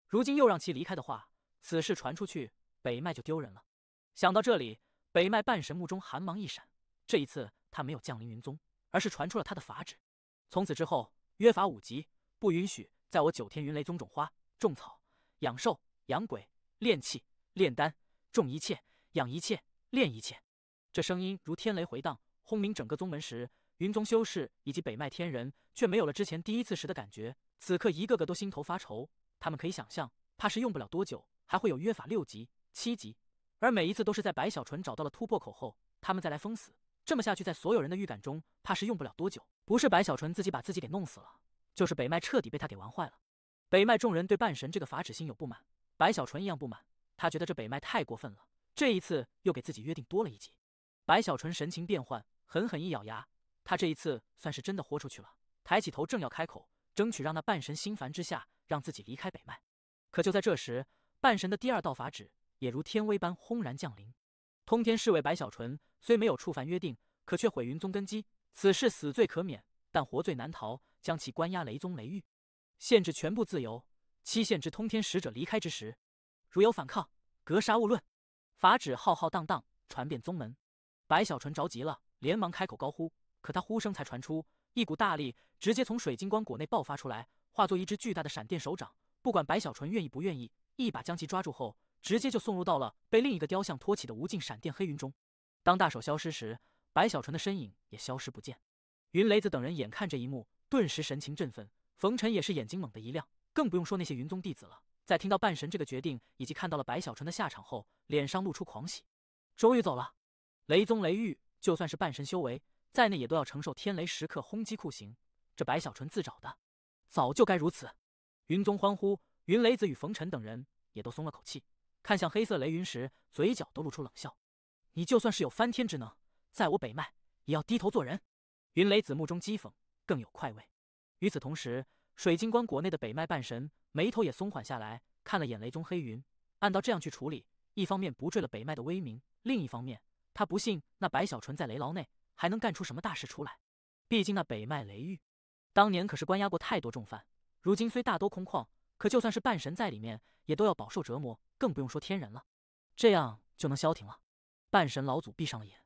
如今又让其离开的话，此事传出去，北脉就丢人了。想到这里，北脉半神目中寒芒一闪，这一次他没有降临云宗，而是传出了他的法旨。从此之后，约法5级，不允许在我9天云雷宗种花、种草、养兽、养鬼、炼气、炼丹、种一切、养一切、炼一切。这声音如天雷回荡，轰鸣整个宗门时，云宗修士以及北脉天人却没有了之前第一次时的感觉，此刻一个个都心头发愁。他们可以想象，怕是用不了多久，还会有约法6级、7级，而每一次都是在白小纯找到了突破口后，他们再来封死。这么下去，在所有人的预感中，怕是用不了多久。不是白小纯自己把自己给弄死了，就是北脉彻底被他给玩坏了。北脉众人对半神这个法旨心有不满，白小纯一样不满。他觉得这北脉太过分了，这一次又给自己约定多了一级。白小纯神情变幻，狠狠一咬牙，他这一次算是真的豁出去了。抬起头正要开口，争取让那半神心烦之下让自己离开北脉。可就在这时，半神的第2道法旨也如天威般轰然降临。通天侍卫白小纯虽没有触犯约定，可却毁云宗根基，此事死罪可免，但活罪难逃，将其关押雷宗雷狱，限制全部自由，期限至通天使者离开之时。如有反抗，格杀勿论。法旨浩浩荡荡传遍宗门，白小纯着急了，连忙开口高呼。可他呼声才传出，一股大力直接从水晶棺椁内爆发出来，化作一只巨大的闪电手掌。不管白小纯愿意不愿意，一把将其抓住后，直接就送入到了被另一个雕像托起的无尽闪电黑云中。当大手消失时，白小纯的身影也消失不见。云雷子等人眼看这一幕，顿时神情振奋。冯尘也是眼睛猛地一亮，更不用说那些云宗弟子了。在听到半神这个决定，以及看到了白小纯的下场后，脸上露出狂喜。终于走了。雷宗雷狱就算是半神修为，在内也都要承受天雷时刻轰击酷刑，这白小纯自找的，早就该如此。云宗欢呼，云雷子与冯尘等人也都松了口气，看向黑色雷云时，嘴角都露出冷笑。你就算是有翻天之能，在我北脉也要低头做人。云雷子目中讥讽，更有快慰。与此同时，水晶棺椁内的北脉半神眉头也松缓下来，看了眼雷宗黑云，按照这样去处理，一方面不坠了北脉的威名，另一方面他不信那白小纯在雷牢内还能干出什么大事出来。毕竟那北脉雷狱当年可是关押过太多重犯，如今虽大都空旷，可就算是半神在里面，也都要饱受折磨，更不用说天人了。这样就能消停了。半神老祖闭上了眼。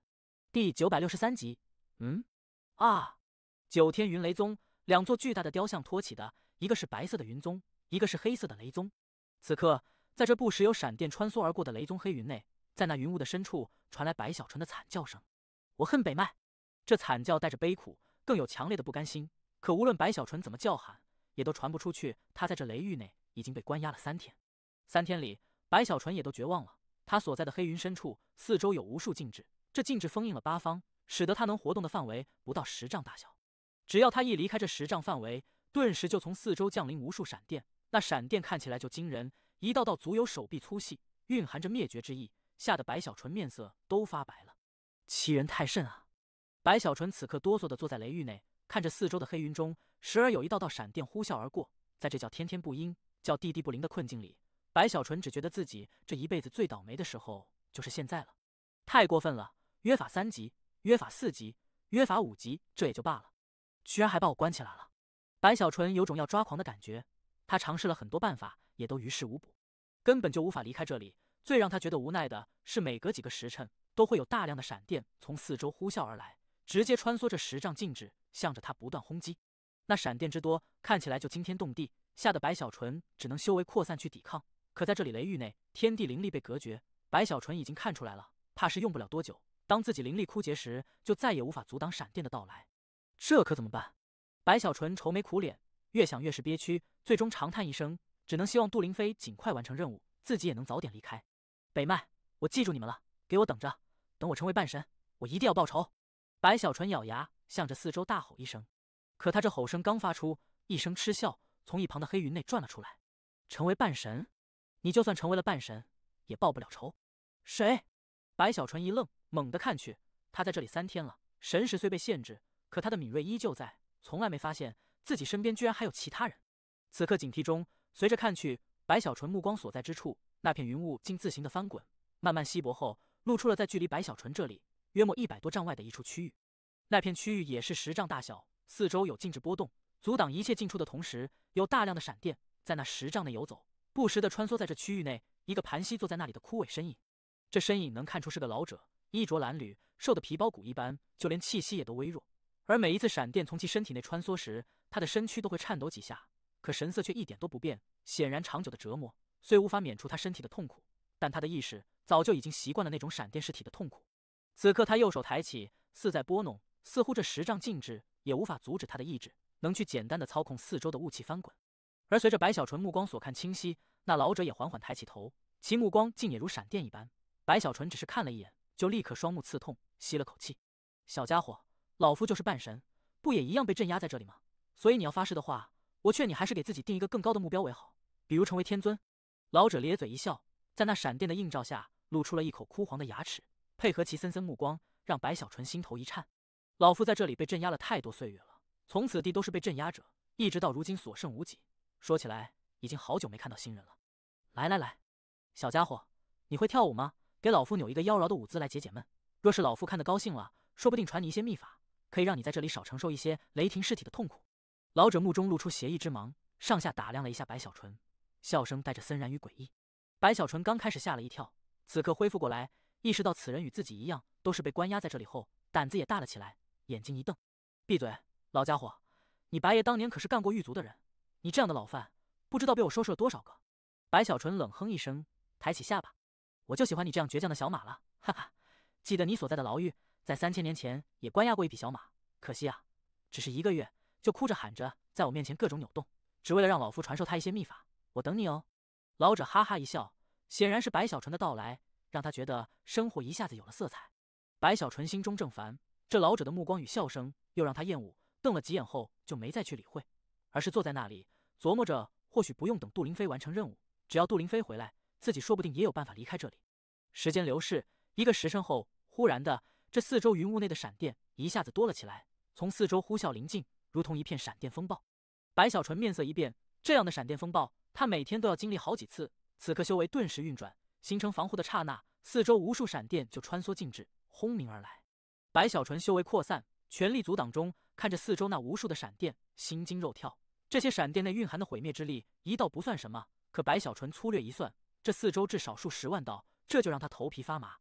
第963集。9天云雷宗，2座巨大的雕像托起的，一个是白色的云宗，一个是黑色的雷宗。此刻，在这不时有闪电穿梭而过的雷宗黑云内，在那云雾的深处传来白小纯的惨叫声。我恨北脉。这惨叫带着悲苦，更有强烈的不甘心。可无论白小纯怎么叫喊，也都传不出去。他在这雷狱内已经被关押了3天，3天里，白小纯也都绝望了。他所在的黑云深处，四周有无数禁制，这禁制封印了8方，使得他能活动的范围不到10丈大小。只要他一离开这10丈范围，顿时就从四周降临无数闪电。那闪电看起来就惊人，一道道足有手臂粗细，蕴含着灭绝之意，吓得白小纯面色都发白了。欺人太甚啊！白小纯此刻哆嗦地坐在雷狱内，看着四周的黑云中，时而有一道道闪电呼啸而过。在这叫天天不应，叫地地不灵的困境里，白小纯只觉得自己这一辈子最倒霉的时候就是现在了。太过分了！约法3级，约法4级，约法5级，这也就罢了，居然还把我关起来了。白小纯有种要抓狂的感觉，他尝试了很多办法，也都于事无补，根本就无法离开这里。最让他觉得无奈的是，每隔几个时辰都会有大量的闪电从四周呼啸而来，直接穿梭着10丈禁制，向着他不断轰击。那闪电之多，看起来就惊天动地，吓得白小纯只能修为扩散去抵抗。可在这里雷狱内，天地灵力被隔绝，白小纯已经看出来了，怕是用不了多久，当自己灵力枯竭时，就再也无法阻挡闪电的到来。这可怎么办？白小纯愁眉苦脸，越想越是憋屈，最终长叹一声，只能希望杜灵飞尽快完成任务，自己也能早点离开。北麦，我记住你们了，给我等着，等我成为半神，我一定要报仇！白小纯咬牙，向着四周大吼一声。可他这吼声刚发出，一声嗤笑从一旁的黑云内转了出来。成为半神？你就算成为了半神，也报不了仇。谁？白小纯一愣，猛地看去，他在这里3天了，神识虽被限制，可他的敏锐依旧在，从来没发现自己身边居然还有其他人。此刻警惕中，随着看去，白小纯目光所在之处，那片云雾竟自行的翻滚，慢慢稀薄后，露出了在距离白小纯这里约莫100多丈外的一处区域。那片区域也是10丈大小，四周有静止波动，阻挡一切进出的同时，有大量的闪电在那10丈内游走，不时的穿梭在这区域内。一个盘膝坐在那里的枯萎身影，这身影能看出是个老者，衣着褴褛，瘦得皮包骨一般，就连气息也都微弱。而每一次闪电从其身体内穿梭时，他的身躯都会颤抖几下，可神色却一点都不变。显然长久的折磨虽无法免除他身体的痛苦，但他的意识早就已经习惯了那种闪电尸体的痛苦。此刻他右手抬起，似在拨弄，似乎这10丈静止也无法阻止他的意志，能去简单的操控四周的雾气翻滚。而随着白小纯目光所看清晰，那老者也缓缓抬起头，其目光竟也如闪电一般。白小纯只是看了一眼，就立刻双目刺痛，吸了口气。小家伙，老夫就是半神，不也一样被镇压在这里吗？所以你要发誓的话，我劝你还是给自己定一个更高的目标为好，比如成为天尊。老者咧嘴一笑，在那闪电的映照下，露出了一口枯黄的牙齿，配合其森森目光，让白小纯心头一颤。老夫在这里被镇压了太多岁月了，从此地都是被镇压者，一直到如今所剩无几。说起来，已经好久没看到新人了。来来来，小家伙，你会跳舞吗？给老夫扭一个妖娆的舞姿来解解闷。若是老夫看得高兴了，说不定传你一些秘法，可以让你在这里少承受一些雷霆尸体的痛苦。老者目中露出邪异之芒，上下打量了一下白小纯，笑声带着森然与诡异。白小纯刚开始吓了一跳，此刻恢复过来，意识到此人与自己一样，都是被关押在这里后，胆子也大了起来，眼睛一瞪：“闭嘴，老家伙！你白爷当年可是干过狱卒的人，你这样的老犯，不知道被我收拾了多少个。”白小纯冷哼一声，抬起下巴：“我就喜欢你这样倔强的小马了，哈哈！记得你所在的牢狱，在3000年前也关押过一匹小马，可惜啊，只是1个月就哭着喊着在我面前各种扭动，只为了让老夫传授他一些秘法。我等你哦。”老者哈哈一笑，显然是白小纯的到来让他觉得生活一下子有了色彩。白小纯心中正烦，这老者的目光与笑声又让他厌恶，瞪了几眼后就没再去理会，而是坐在那里琢磨着，或许不用等杜灵飞完成任务，只要杜灵飞回来，自己说不定也有办法离开这里。时间流逝，1个时辰后，忽然的，这四周云雾内的闪电一下子多了起来，从四周呼啸临近，如同一片闪电风暴。白小纯面色一变，这样的闪电风暴，他每天都要经历好几次。此刻修为顿时运转，形成防护的刹那，四周无数闪电就穿梭进至，轰鸣而来。白小纯修为扩散，全力阻挡中，看着四周那无数的闪电，心惊肉跳。这些闪电内蕴含的毁灭之力，一道不算什么，可白小纯粗略一算，这四周至少数10万道，这就让他头皮发麻。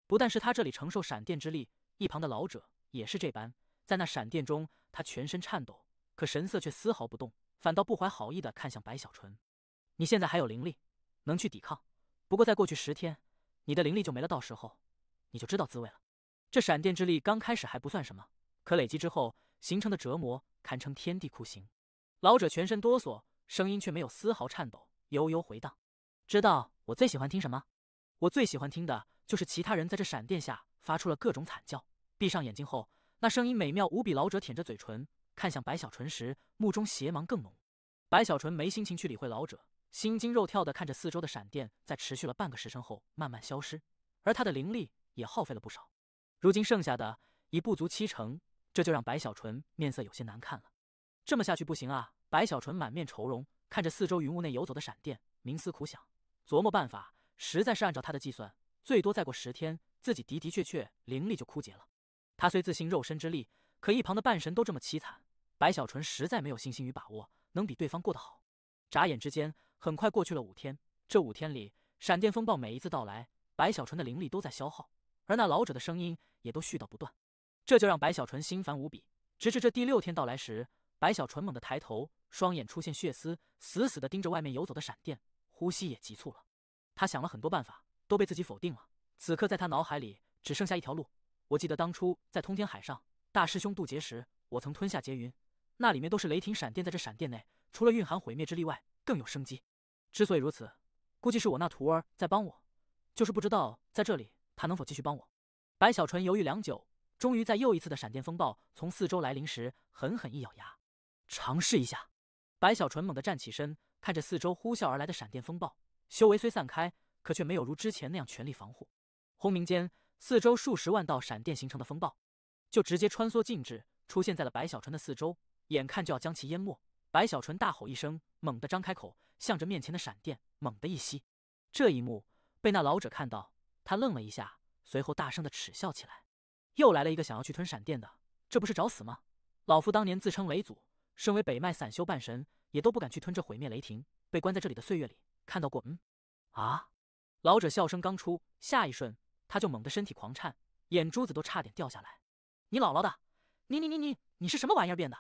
不但是他这里承受闪电之力，一旁的老者也是这般，在那闪电中，他全身颤抖，可神色却丝毫不动，反倒不怀好意地看向白小纯：“你现在还有灵力，能去抵抗，不过再过去10天，你的灵力就没了，到时候你就知道滋味了。”这闪电之力刚开始还不算什么，可累积之后形成的折磨，堪称天地酷刑。老者全身哆嗦，声音却没有丝毫颤抖，悠悠回荡：“知道我最喜欢听什么？我最喜欢听的就是其他人在这闪电下发出了各种惨叫。”闭上眼睛后，那声音美妙无比。老者舔着嘴唇，看向白小纯时，目中邪芒更浓。白小纯没心情去理会老者，心惊肉跳地看着四周的闪电，在持续了半个时辰后慢慢消失，而他的灵力也耗费了不少，如今剩下的已不足70%，这就让白小纯面色有些难看了。这么下去不行啊！白小纯满面愁容，看着四周云雾内游走的闪电，冥思苦想，琢磨办法。实在是按照他的计算，最多再过10天，自己的确灵力就枯竭了。他虽自信肉身之力，可一旁的半神都这么凄惨，白小纯实在没有信心与把握能比对方过得好。眨眼之间，很快过去了5天。这5天里，闪电风暴每一次到来，白小纯的灵力都在消耗，而那老者的声音也都絮叨不断，这就让白小纯心烦无比。直至这第6天到来时，白小纯猛地抬头，双眼出现血丝，死死地盯着外面游走的闪电，呼吸也急促了。他想了很多办法，都被自己否定了。此刻在他脑海里只剩下一条路。我记得当初在通天海上，大师兄渡劫时，我曾吞下劫云，那里面都是雷霆闪电，在这闪电内，除了蕴含毁灭之力外，更有生机。之所以如此，估计是我那徒儿在帮我，就是不知道在这里他能否继续帮我。白小纯犹豫良久，终于在又一次的闪电风暴从四周来临时，狠狠一咬牙，尝试一下。白小纯猛地站起身，看着四周呼啸而来的闪电风暴，修为虽散开，可却没有如之前那样全力防护。轰鸣间，四周数十万道闪电形成的风暴，就直接穿梭进至，出现在了白小纯的四周，眼看就要将其淹没。白小纯大吼一声，猛地张开口，向着面前的闪电猛地一吸。这一幕被那老者看到，他愣了一下，随后大声的耻笑起来：“又来了一个想要去吞闪电的，这不是找死吗？老夫当年自称雷祖，身为北脉散修半神，也都不敢去吞这毁灭雷霆。被关在这里的岁月里，看到过啊！”老者笑声刚出，下一瞬他就猛地身体狂颤，眼珠子都差点掉下来。“你姥姥的，你是什么玩意儿变的？”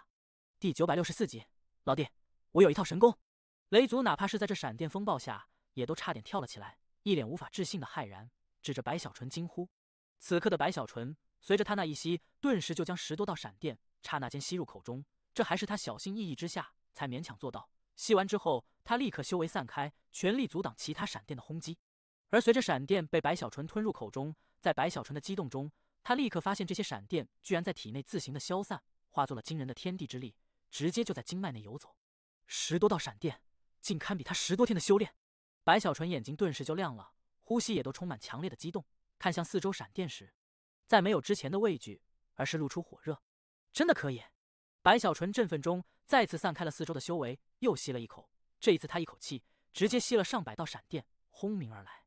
第964集，老弟，我有一套神功。雷祖哪怕是在这闪电风暴下，也都差点跳了起来，一脸无法置信的骇然，指着白小纯惊呼。此刻的白小纯，随着他那一吸，顿时就将10多道闪电刹那间吸入口中，这还是他小心翼翼之下才勉强做到。吸完之后，他立刻修为散开，全力阻挡其他闪电的轰击。而随着闪电被白小纯吞入口中，在白小纯的激动中，他立刻发现这些闪电居然在体内自行的消散，化作了惊人的天地之力，直接就在经脉内游走。10多道闪电，竟堪比他10多天的修炼。白小纯眼睛顿时就亮了，呼吸也都充满强烈的激动，看向四周闪电时，再没有之前的畏惧，而是露出火热。真的可以！白小纯振奋中，再次散开了四周的修为，又吸了一口。这一次他一口气直接吸了上百道闪电，轰鸣而来。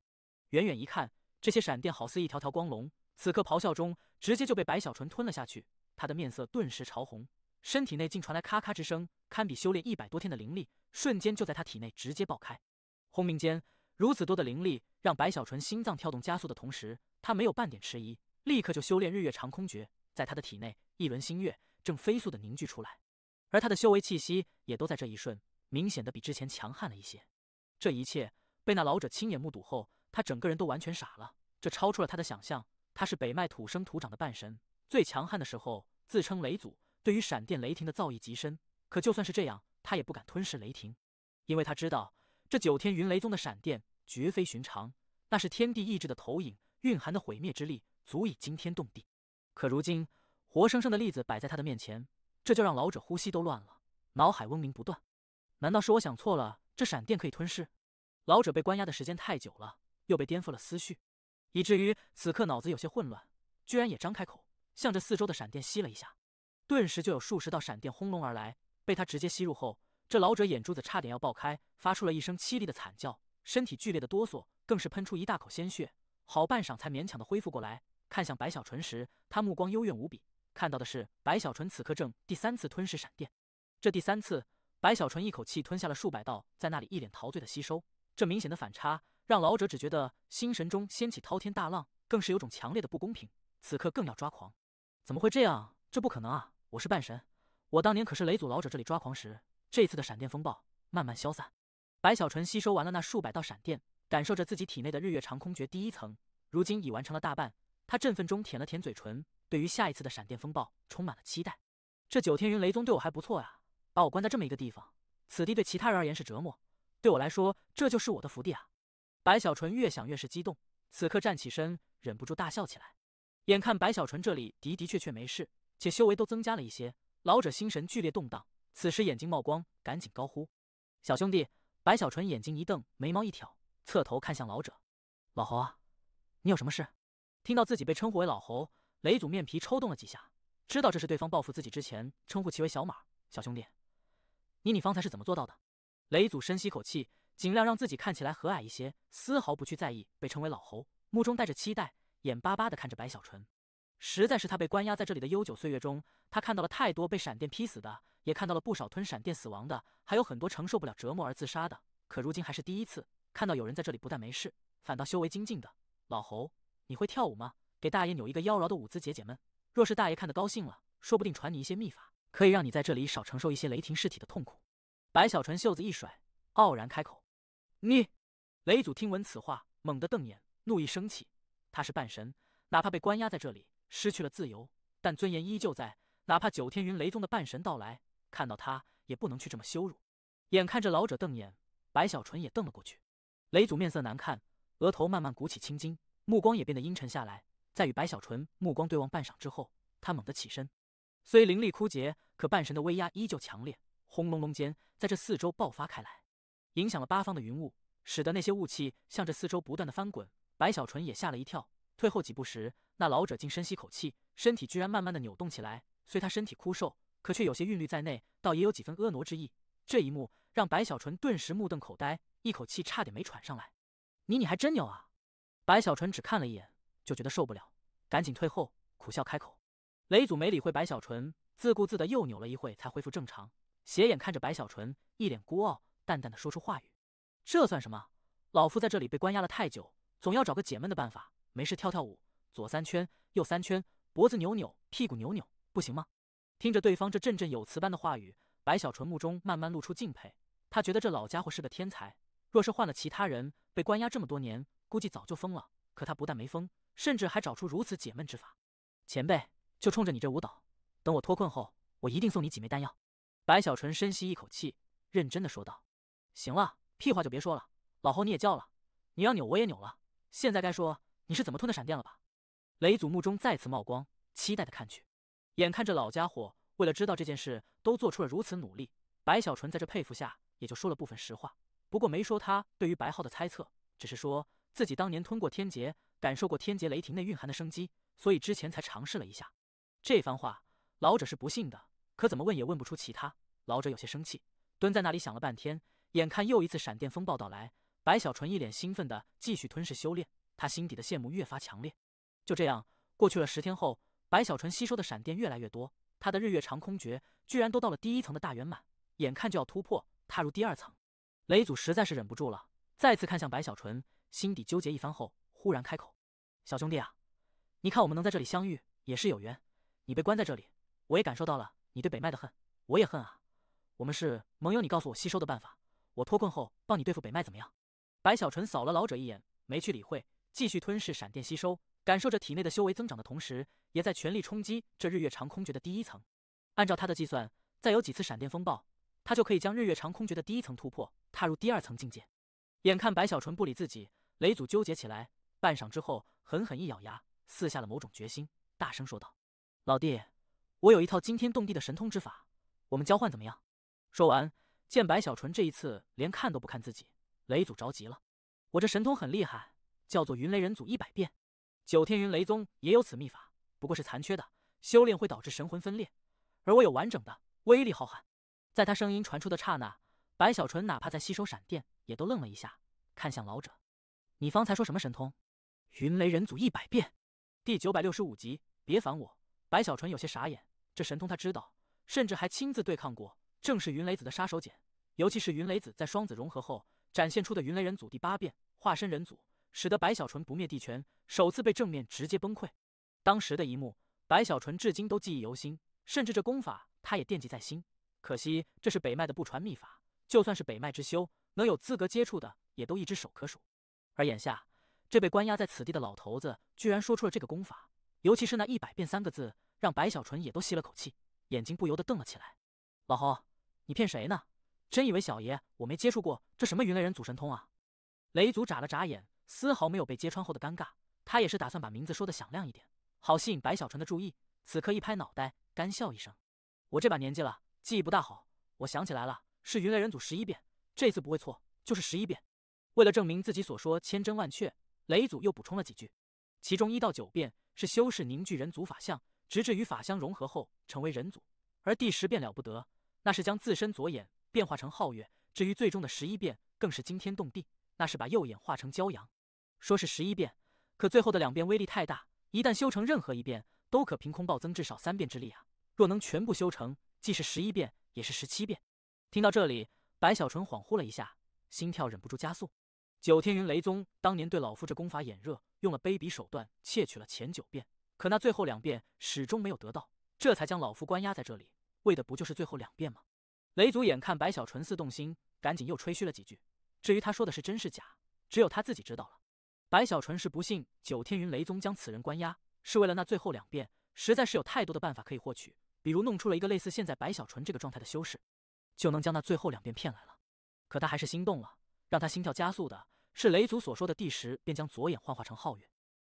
远远一看，这些闪电好似一条条光龙，此刻咆哮中，直接就被白小纯吞了下去。他的面色顿时潮红，身体内竟传来咔咔之声，堪比修炼100多天的灵力，瞬间就在他体内直接爆开。轰鸣间，如此多的灵力让白小纯心脏跳动加速的同时，他没有半点迟疑，立刻就修炼日月长空诀。在他的体内，一轮星月正飞速的凝聚出来，而他的修为气息也都在这一瞬明显的比之前强悍了一些。这一切被那老者亲眼目睹后，他整个人都完全傻了，这超出了他的想象。他是北脉土生土长的半神，最强悍的时候自称雷祖，对于闪电雷霆的造诣极深。可就算是这样，他也不敢吞噬雷霆，因为他知道这9天云雷宗的闪电绝非寻常，那是天地意志的投影，蕴含的毁灭之力足以惊天动地。可如今活生生的例子摆在他的面前，这就让老者呼吸都乱了，脑海嗡鸣不断。难道是我想错了？这闪电可以吞噬？老者被关押的时间太久了，又被颠覆了思绪，以至于此刻脑子有些混乱，居然也张开口，向着四周的闪电吸了一下。顿时就有数十道闪电轰隆而来，被他直接吸入后，这老者眼珠子差点要爆开，发出了一声凄厉的惨叫，身体剧烈的哆嗦，更是喷出一大口鲜血，好半晌才勉强的恢复过来。看向白小纯时，他目光幽怨无比，看到的是白小纯此刻正第3次吞噬闪电。这第3次，白小纯一口气吞下了数百道，在那里一脸陶醉的吸收。这明显的反差让老者只觉得心神中掀起滔天大浪，更是有种强烈的不公平，此刻更要抓狂。怎么会这样？这不可能啊！我是半神，我当年可是雷祖老者这里抓狂时，这次的闪电风暴慢慢消散。白小纯吸收完了那数百道闪电，感受着自己体内的日月长空诀第1层，如今已完成了大半。他振奋中舔了舔嘴唇，对于下一次的闪电风暴充满了期待。这9天云雷宗对我还不错呀，把我关在这么一个地方，此地对其他人而言是折磨，对我来说这就是我的福地啊！白小纯越想越是激动，此刻站起身，忍不住大笑起来。眼看白小纯这里的确没事，且修为都增加了一些，老者心神剧烈动荡，此时眼睛冒光，赶紧高呼：“小兄弟！”白小纯眼睛一瞪，眉毛一挑，侧头看向老者：“老侯啊，你有什么事？”听到自己被称呼为老侯，雷祖面皮抽动了几下，知道这是对方报复自己之前称呼其为小马。小兄弟，你方才是怎么做到的？雷祖深吸口气，尽量让自己看起来和蔼一些，丝毫不去在意被称为老侯，目中带着期待，眼巴巴地看着白小纯。实在是他被关押在这里的悠久岁月中，他看到了太多被闪电劈死的，也看到了不少吞闪电死亡的，还有很多承受不了折磨而自杀的。可如今还是第一次看到有人在这里不但没事，反倒修为精进的。老侯，你会跳舞吗？给大爷扭一个妖娆的舞姿解解闷。若是大爷看得高兴了，说不定传你一些秘法，可以让你在这里少承受一些雷霆尸体的痛苦。白小纯袖子一甩，傲然开口：“你！”雷祖听闻此话，猛地瞪眼，怒意升起。他是半神，哪怕被关押在这里，失去了自由，但尊严依旧在。哪怕九天云雷宗的半神到来，看到他也不能去这么羞辱。眼看着老者瞪眼，白小纯也瞪了过去。雷祖面色难看，额头慢慢鼓起青筋，目光也变得阴沉下来。在与白小纯目光对望半晌之后，他猛地起身。虽灵力枯竭，可半神的威压依旧强烈，轰隆隆间在这四周爆发开来，影响了八方的云雾，使得那些雾气向着四周不断的翻滚。白小纯也吓了一跳，退后几步时，那老者竟深吸口气，身体居然慢慢的扭动起来。虽他身体枯瘦，可却有些韵律在内，倒也有几分婀娜之意。这一幕让白小纯顿时目瞪口呆，一口气差点没喘上来。你还真牛啊！白小纯只看了一眼，就觉得受不了，赶紧退后，苦笑开口。雷祖没理会白小纯，自顾自的又扭了一会，才恢复正常，斜眼看着白小纯，一脸孤傲，淡淡的说出话语：“这算什么？老夫在这里被关押了太久，总要找个解闷的办法。没事跳跳舞，左3圈，右3圈，脖子扭扭，屁股扭扭，不行吗？”听着对方这振振有词般的话语，白小纯目中慢慢露出敬佩。他觉得这老家伙是个天才，若是换了其他人，被关押这么多年，估计早就疯了。可他不但没疯，甚至还找出如此解闷之法。前辈，就冲着你这舞蹈，等我脱困后，我一定送你几枚丹药。白小纯深吸一口气，认真的说道：“行了，屁话就别说了，老侯你也叫了，你要扭我也扭了，现在该说你是怎么吞的闪电了吧？”雷祖目中再次冒光，期待的看去。眼看着老家伙为了知道这件事都做出了如此努力，白小纯在这佩服下也就说了部分实话，不过没说他对于白浩的猜测，只是说自己当年吞过天劫，感受过天劫雷霆内蕴含的生机，所以之前才尝试了一下。这番话老者是不信的，可怎么问也问不出其他。老者有些生气，蹲在那里想了半天，眼看又一次闪电风暴到来，白小纯一脸兴奋的继续吞噬修炼，他心底的羡慕越发强烈。就这样过去了10天后，白小纯吸收的闪电越来越多，他的日月长空诀居然都到了第1层的大圆满，眼看就要突破，踏入第2层。雷祖实在是忍不住了，再次看向白小纯，心底纠结一番后，忽然开口：“小兄弟啊，你看我们能在这里相遇也是有缘，你被关在这里，我也感受到了你对北麦的恨，我也恨啊。我们是盟友，你告诉我吸收的办法，我脱困后帮你对付北麦怎么样？”白小纯扫了老者一眼，没去理会，继续吞噬闪电吸收，感受着体内的修为增长的同时，也在全力冲击这日月长空诀的第1层。按照他的计算，再有几次闪电风暴，他就可以将日月长空诀的第1层突破，踏入第2层境界。眼看白小纯不理自己，雷祖纠结起来，半晌之后，狠狠一咬牙，撕下了某种决心，大声说道：“老弟，我有一套惊天动地的神通之法，我们交换怎么样？”说完，见白小纯这一次连看都不看自己，雷祖着急了：“我这神通很厉害，叫做云雷人祖100变。9天云雷宗也有此秘法，不过是残缺的，修炼会导致神魂分裂，而我有完整的，威力浩瀚。”在他声音传出的刹那，白小纯哪怕在吸收闪电，也都愣了一下，看向老者：“你方才说什么神通？云雷人祖100变？”第965集，别烦我。白小纯有些傻眼，这神通他知道，甚至还亲自对抗过，正是云雷子的杀手锏。尤其是云雷子在双子融合后展现出的云雷人祖第8变化身人祖，使得白小纯不灭地拳首次被正面直接崩溃。当时的一幕，白小纯至今都记忆犹新，甚至这功法他也惦记在心。可惜这是北麦的不传秘法，就算是北麦之修，能有资格接触的也都一只手可数。而眼下这被关押在此地的老头子居然说出了这个功法，尤其是那100变3个字，让白小纯也都吸了口气，眼睛不由得瞪了起来。老侯，你骗谁呢？真以为小爷我没接触过这什么云雷人祖神通啊？雷祖眨了眨眼，丝毫没有被揭穿后的尴尬，他也是打算把名字说得响亮一点，好吸引白小纯的注意。此刻一拍脑袋，干笑一声：“我这把年纪了，记忆不大好，我想起来了，是云雷人祖11变，这次不会错，就是11变。”为了证明自己所说千真万确，雷祖又补充了几句，其中1到9变是修饰凝聚人祖法相，直至与法相融合后成为人祖，而第10变了不得，那是将自身左眼变化成皓月，至于最终的11变更是惊天动地，那是把右眼化成骄阳。说是11变，可最后的2变威力太大，一旦修成任何1变，都可凭空暴增至少3变之力啊！若能全部修成，既是11变，也是17变。听到这里，白小纯恍惚了一下，心跳忍不住加速。9天云雷宗当年对老夫这功法眼热，用了卑鄙手段窃取了前9变，可那最后2变始终没有得到，这才将老夫关押在这里，为的不就是最后2变吗？雷祖眼看白小纯似动心，赶紧又吹嘘了几句。至于他说的是真是假，只有他自己知道了。白小纯是不信九天云雷宗将此人关押，是为了那最后2变，实在是有太多的办法可以获取，比如弄出了一个类似现在白小纯这个状态的修士，就能将那最后2变骗来了。可他还是心动了，让他心跳加速的是雷祖所说的第10便将左眼幻化成皓月。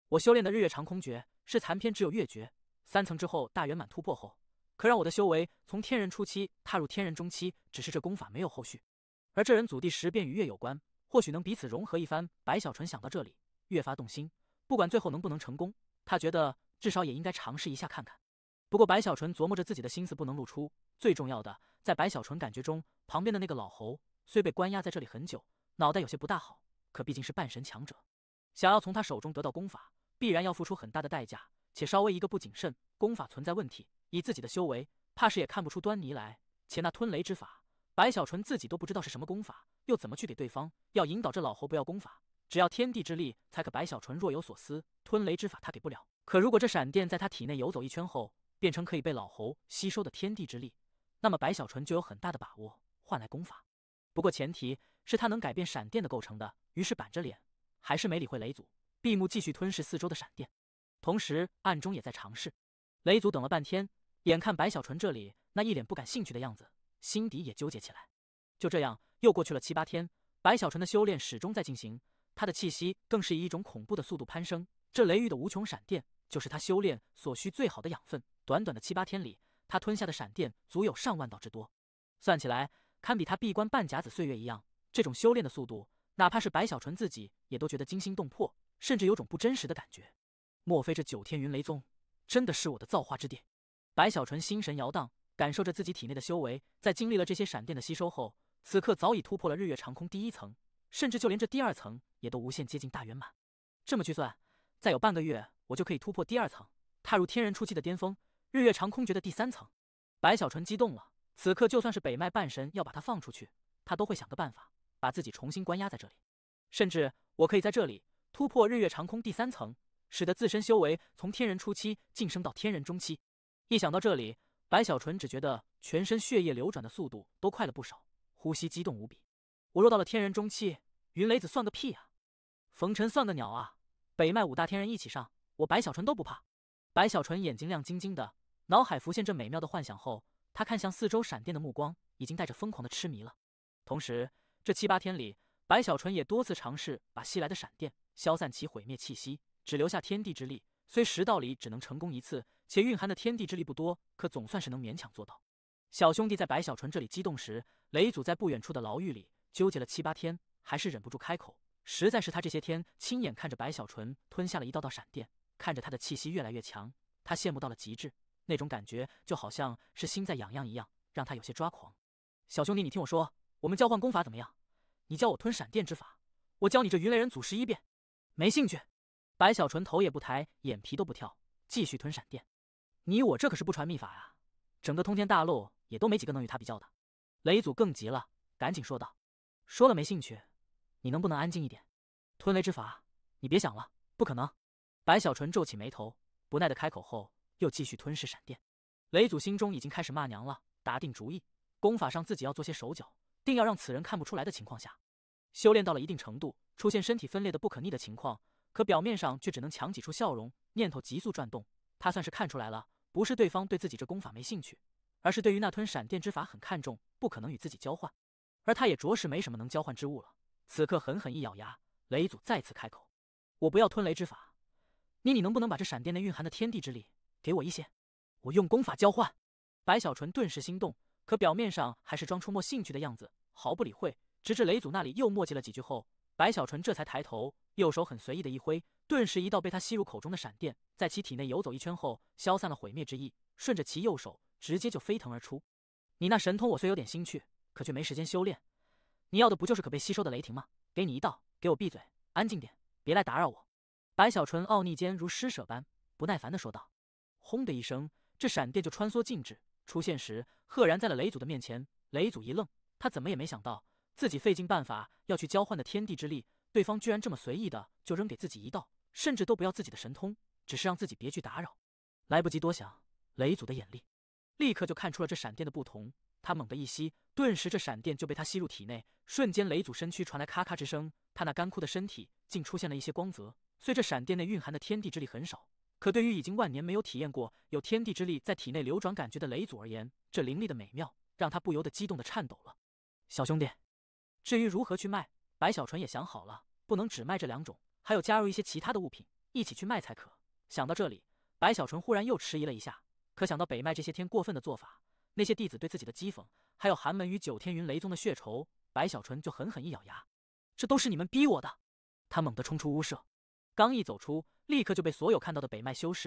我修炼的日月长空诀是残篇只有月诀，3层之后大圆满突破后，可让我的修为从天人初期踏入天人中期，只是这功法没有后续。而这人祖第10便与月有关，或许能彼此融合一番。白小纯想到这里，越发动心，不管最后能不能成功，他觉得至少也应该尝试一下看看。不过白小纯琢磨着自己的心思不能露出，最重要的，在白小纯感觉中，旁边的那个老侯虽被关押在这里很久，脑袋有些不大好，可毕竟是半神强者，想要从他手中得到功法，必然要付出很大的代价，且稍微一个不谨慎，功法存在问题，以自己的修为，怕是也看不出端倪来。且那吞雷之法，白小纯自己都不知道是什么功法，又怎么去给对方？要引导这老侯不要功法，只要天地之力才可。白小纯若有所思，吞雷之法他给不了，可如果这闪电在他体内游走一圈后，变成可以被老侯吸收的天地之力，那么白小纯就有很大的把握换来功法。不过前提是他能改变闪电的构成的。于是板着脸，还是没理会雷祖，闭目继续吞噬四周的闪电，同时暗中也在尝试。雷祖等了半天，眼看白小纯这里那一脸不感兴趣的样子，心底也纠结起来。就这样又过去了7、8天，白小纯的修炼始终在进行，他的气息更是以一种恐怖的速度攀升。这雷域的无穷闪电就是他修炼所需最好的养分。短短的7、8天里，他吞下的闪电足有上万道之多，算起来堪比他闭关半甲子岁月一样。这种修炼的速度，哪怕是白小纯自己也都觉得惊心动魄，甚至有种不真实的感觉。莫非这九天云雷宗真的是我的造化之地？白小纯心神摇荡，感受着自己体内的修为，在经历了这些闪电的吸收后，此刻早已突破了日月长空第1层，甚至就连这第2层也都无限接近大圆满。这么去算，再有半个月，我就可以突破第2层，踏入天人初期的巅峰，日月长空诀的第3层。白小纯激动了，此刻就算是北脉半神要把他放出去，他都会想个办法把自己重新关押在这里，甚至我可以在这里突破日月长空第3层，使得自身修为从天人初期晋升到天人中期。一想到这里，白小纯只觉得全身血液流转的速度都快了不少，呼吸激动无比。我若到了天人中期，云雷子算个屁啊，冯尘算个鸟啊，北脉5大天人一起上，我白小纯都不怕。白小纯眼睛亮晶晶的，脑海浮现这美妙的幻想后，他看向四周闪电的目光已经带着疯狂的痴迷了。同时这7、8天里，白小纯也多次尝试把吸来的闪电消散其毁灭气息，只留下天地之力。虽10道里只能成功1次，且蕴含的天地之力不多，可总算是能勉强做到。小兄弟在白小纯这里激动时，雷祖在不远处的牢狱里纠结了7、8天，还是忍不住开口。实在是他这些天亲眼看着白小纯吞下了一道道闪电，看着他的气息越来越强，他羡慕到了极致，那种感觉就好像是心在痒痒一样，让他有些抓狂。小兄弟，你听我说，我们交换功法怎么样？你教我吞闪电之法，我教你这云雷人祖11变。没兴趣。白小纯头也不抬，眼皮都不跳，继续吞闪电。你我这可是不传秘法呀，整个通天大陆也都没几个能与他比较的。雷祖更急了，赶紧说道：说了没兴趣，你能不能安静一点？吞雷之法你别想了，不可能。白小纯皱起眉头，不耐的开口后，又继续吞噬闪电。雷祖心中已经开始骂娘了，打定主意，功法上自己要做些手脚，定要让此人看不出来的情况下，修炼到了一定程度，出现身体分裂的不可逆的情况，可表面上却只能强挤出笑容，念头急速转动。他算是看出来了，不是对方对自己这功法没兴趣，而是对于那吞闪电之法很看重，不可能与自己交换。而他也着实没什么能交换之物了。此刻狠狠一咬牙，雷祖再次开口：我不要吞雷之法，你能不能把这闪电内蕴含的天地之力给我一些？我用功法交换。白小纯顿时心动，可表面上还是装出没兴趣的样子，毫不理会。直至雷祖那里又墨迹了几句后，白小纯这才抬头，右手很随意的一挥，顿时一道被他吸入口中的闪电在其体内游走一圈后，消散了毁灭之意，顺着其右手直接就飞腾而出。你那神通我虽有点兴趣，可却没时间修炼，你要的不就是可被吸收的雷霆吗？给你一道，给我闭嘴，安静点，别来打扰我。白小纯傲睨间如施舍般不耐烦地说道。轰的一声，这闪电就穿梭静止，出现时赫然在了雷祖的面前。雷祖一愣，他怎么也没想到自己费尽办法要去交换的天地之力，对方居然这么随意的就扔给自己一道，甚至都不要自己的神通，只是让自己别去打扰。来不及多想，雷祖的眼力立刻就看出了这闪电的不同，他猛地一吸，顿时这闪电就被他吸入体内，瞬间雷祖身躯传来咔咔之声，他那干枯的身体竟出现了一些光泽。虽这闪电内蕴含的天地之力很少，可对于已经万年没有体验过有天地之力在体内流转感觉的雷祖而言，这灵力的美妙让他不由得激动的颤抖了。小兄弟，至于如何去卖，白小纯也想好了，不能只卖这2种，还有加入一些其他的物品一起去卖才可。想到这里，白小纯忽然又迟疑了一下，可想到北麦这些天过分的做法，那些弟子对自己的讥讽，还有寒门与9天云雷宗的血仇，白小纯就狠狠一咬牙，这都是你们逼我的！他猛地冲出屋舍，刚一走出，立刻就被所有看到的北麦修士